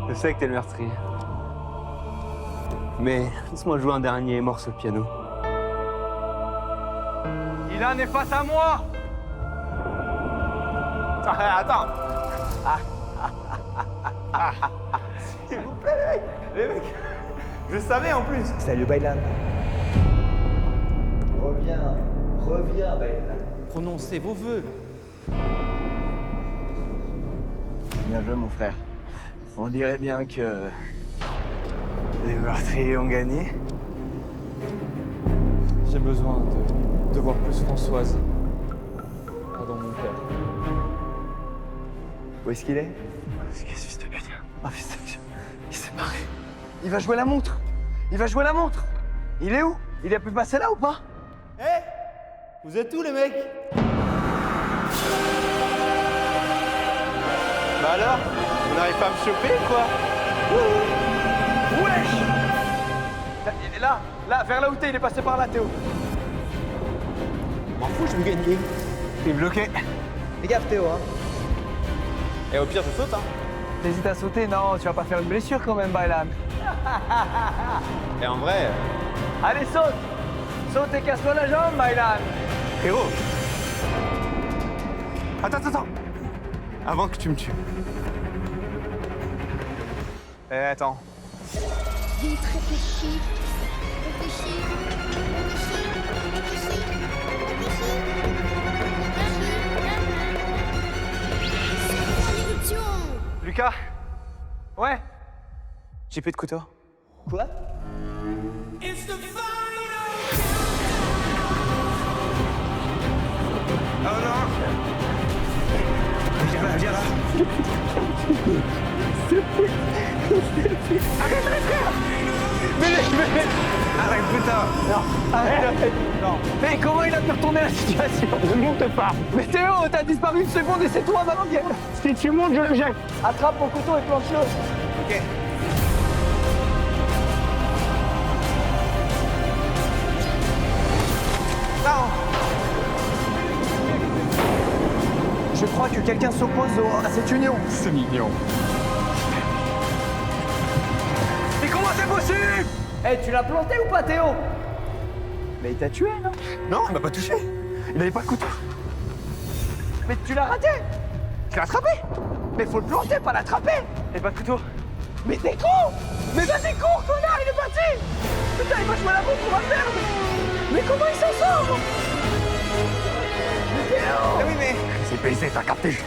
S9: Je sais que t'es le meurtrier. Mais laisse-moi jouer un dernier morceau de piano.
S8: Ilan est face à moi. Attends. S'il vous plaît, les mecs. Je savais en plus.
S1: Salut Baylan. Reviens Baylan.
S11: Prononcez vos vœux.
S1: Bien joué mon frère. On dirait bien que les meurtriers ont gagné.
S14: J'ai besoin de voir plus Françoise. Pardon, mon père.
S1: Où est-ce qu'il est?
S15: Qu'est-ce que c'est, putain?
S1: Ah putain, il s'est barré. Il va jouer la montre. Il va jouer la montre. Il est où? Il a pu passer là ou pas?
S8: Hé, vous êtes où les mecs? Bah alors, vous n'arrivez pas à me choper quoi?
S1: Wesh! Là, vers là où t'es, il est passé par là, Théo.
S8: M'en fous, je veux gagner.
S1: T'es bloqué. Fais gaffe, Théo, hein.
S8: Et au pire, je saute, hein.
S1: T'hésites à sauter? Non, tu vas pas faire une blessure quand même, Baylan.
S8: Et en vrai...
S1: Allez, saute! Saute et casse-toi la jambe, Baylan.
S8: Frérot. Attends. Avant que tu me tues. Attends.
S4: Vite, réfléchis.
S8: Lucas? Ouais? J'ai plus de couteau.
S1: Quoi?
S8: Oh non! Viens là. Arrête, putain!
S1: Non, arrête! Non! Mais comment il a pu retourner la situation?
S15: Je monte pas.
S1: Mais Théo, t'as disparu une seconde et c'est toi maintenant qui...
S15: Si tu montes, je le jette.
S1: Attrape mon couteau et planche-le!
S8: Ok. Non!
S1: Je crois que quelqu'un s'oppose à cette union.
S8: C'est mignon.
S1: Mais comment c'est possible? Eh, tu l'as planté ou pas, Théo? Mais il t'a tué, non?
S8: Non, il m'a pas touché. Il n'avait pas de couteau.
S1: Mais tu l'as raté!
S8: Je l'ai attrapé.
S1: Mais faut le planter, pas l'attraper!
S8: Il n'avait pas de couteau.
S1: Mais t'es con! Mais vas-y, cours, connard, il est parti! Putain, il va jouer la bombe, on va le perdre! Mais comment il s'en sort? Mais Théo!
S8: Ah oui, mais...
S15: C'est baisé, t'as capté.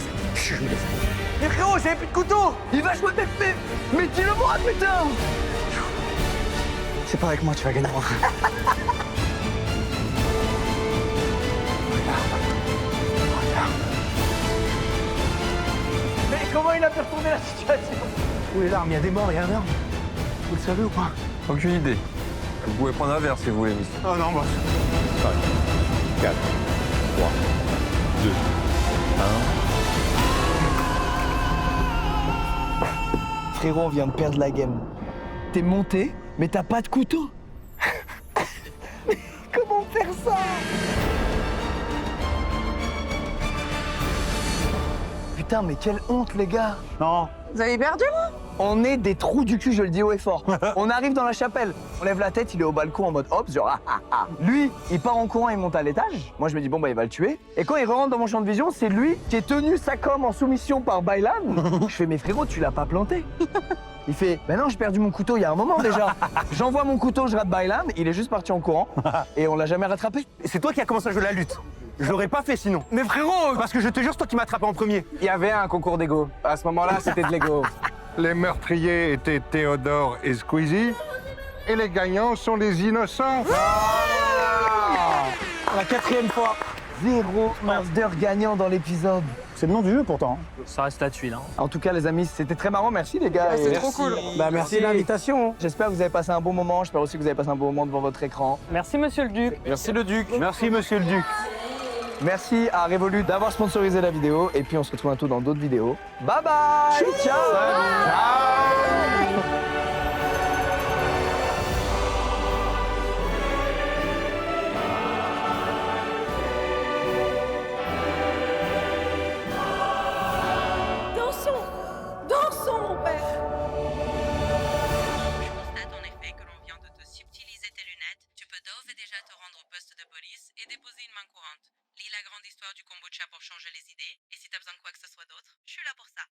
S1: Mais frérot, j'avais plus de couteau! Il va jouer mais dis-le-moi, putain!
S15: C'est pas avec moi, tu vas gagner.
S1: Mais comment il a pu retourner la situation?
S15: Où est l'arme? Il y a des morts, il y a un arme. Vous le savez ou pas?
S12: Aucune idée. Vous pouvez prendre un verre si vous voulez, monsieur.
S15: Oh non, moi.
S12: 5, 4, 3, 2, 1.
S1: Frérot, on vient de perdre la game. T'es monté, mais t'as pas de couteau. Mais comment faire ça? Putain, mais quelle honte, les gars.
S15: Non.
S3: Vous avez perdu, là?
S1: On est des trous du cul, je le dis haut et fort. On arrive dans la chapelle, on lève la tête, il est au balcon en mode hop, genre ah ah ah. Lui, il part en courant, il monte à l'étage. Moi, je me dis bon bah il va le tuer. Et quand il rentre dans mon champ de vision, c'est lui qui est tenu sa com en soumission par Baylan. Je fais mais frérot, tu l'as pas planté. Il fait ben non, j'ai perdu mon couteau il y a un moment déjà. J'envoie mon couteau, je rate Baylan, il est juste parti en courant et on l'a jamais rattrapé.
S8: C'est toi qui as commencé à jouer la lutte. Je l'aurais pas fait sinon.
S1: Mais frérot,
S8: Parce que je te jure, c'est toi qui m'as attrapé en premier.
S14: Il y avait un concours d'ego. À ce moment-là, c'était de l'ego.
S7: Les meurtriers étaient Théodore et Squeezie, et les gagnants sont les innocents.
S1: la 4e fois. 0 murder gagnant dans l'épisode.
S5: C'est le nom du jeu pourtant.
S6: Ça reste la tuile. Hein.
S1: En tout cas, les amis, c'était très marrant. Merci les gars.
S8: C'est trop cool. Bah merci de l'invitation.
S1: J'espère que vous avez passé un bon moment. J'espère aussi que vous avez passé un bon moment devant votre écran.
S6: Merci monsieur le Duc.
S14: Merci le Duc.
S5: Merci monsieur le Duc.
S1: Merci à Revolut d'avoir sponsorisé la vidéo. Et puis on se retrouve bientôt dans d'autres vidéos. Bye bye. Ciao.
S3: Dansons, mon père.
S16: Je constate en effet que l'on vient de te subtiliser tes lunettes. Tu peux d'ores et déjà te rendre au poste de police et déposer une main courante. Lis la grande histoire du kombucha pour changer les idées. Et si t'as besoin de quoi que ce soit d'autre, je suis là pour ça.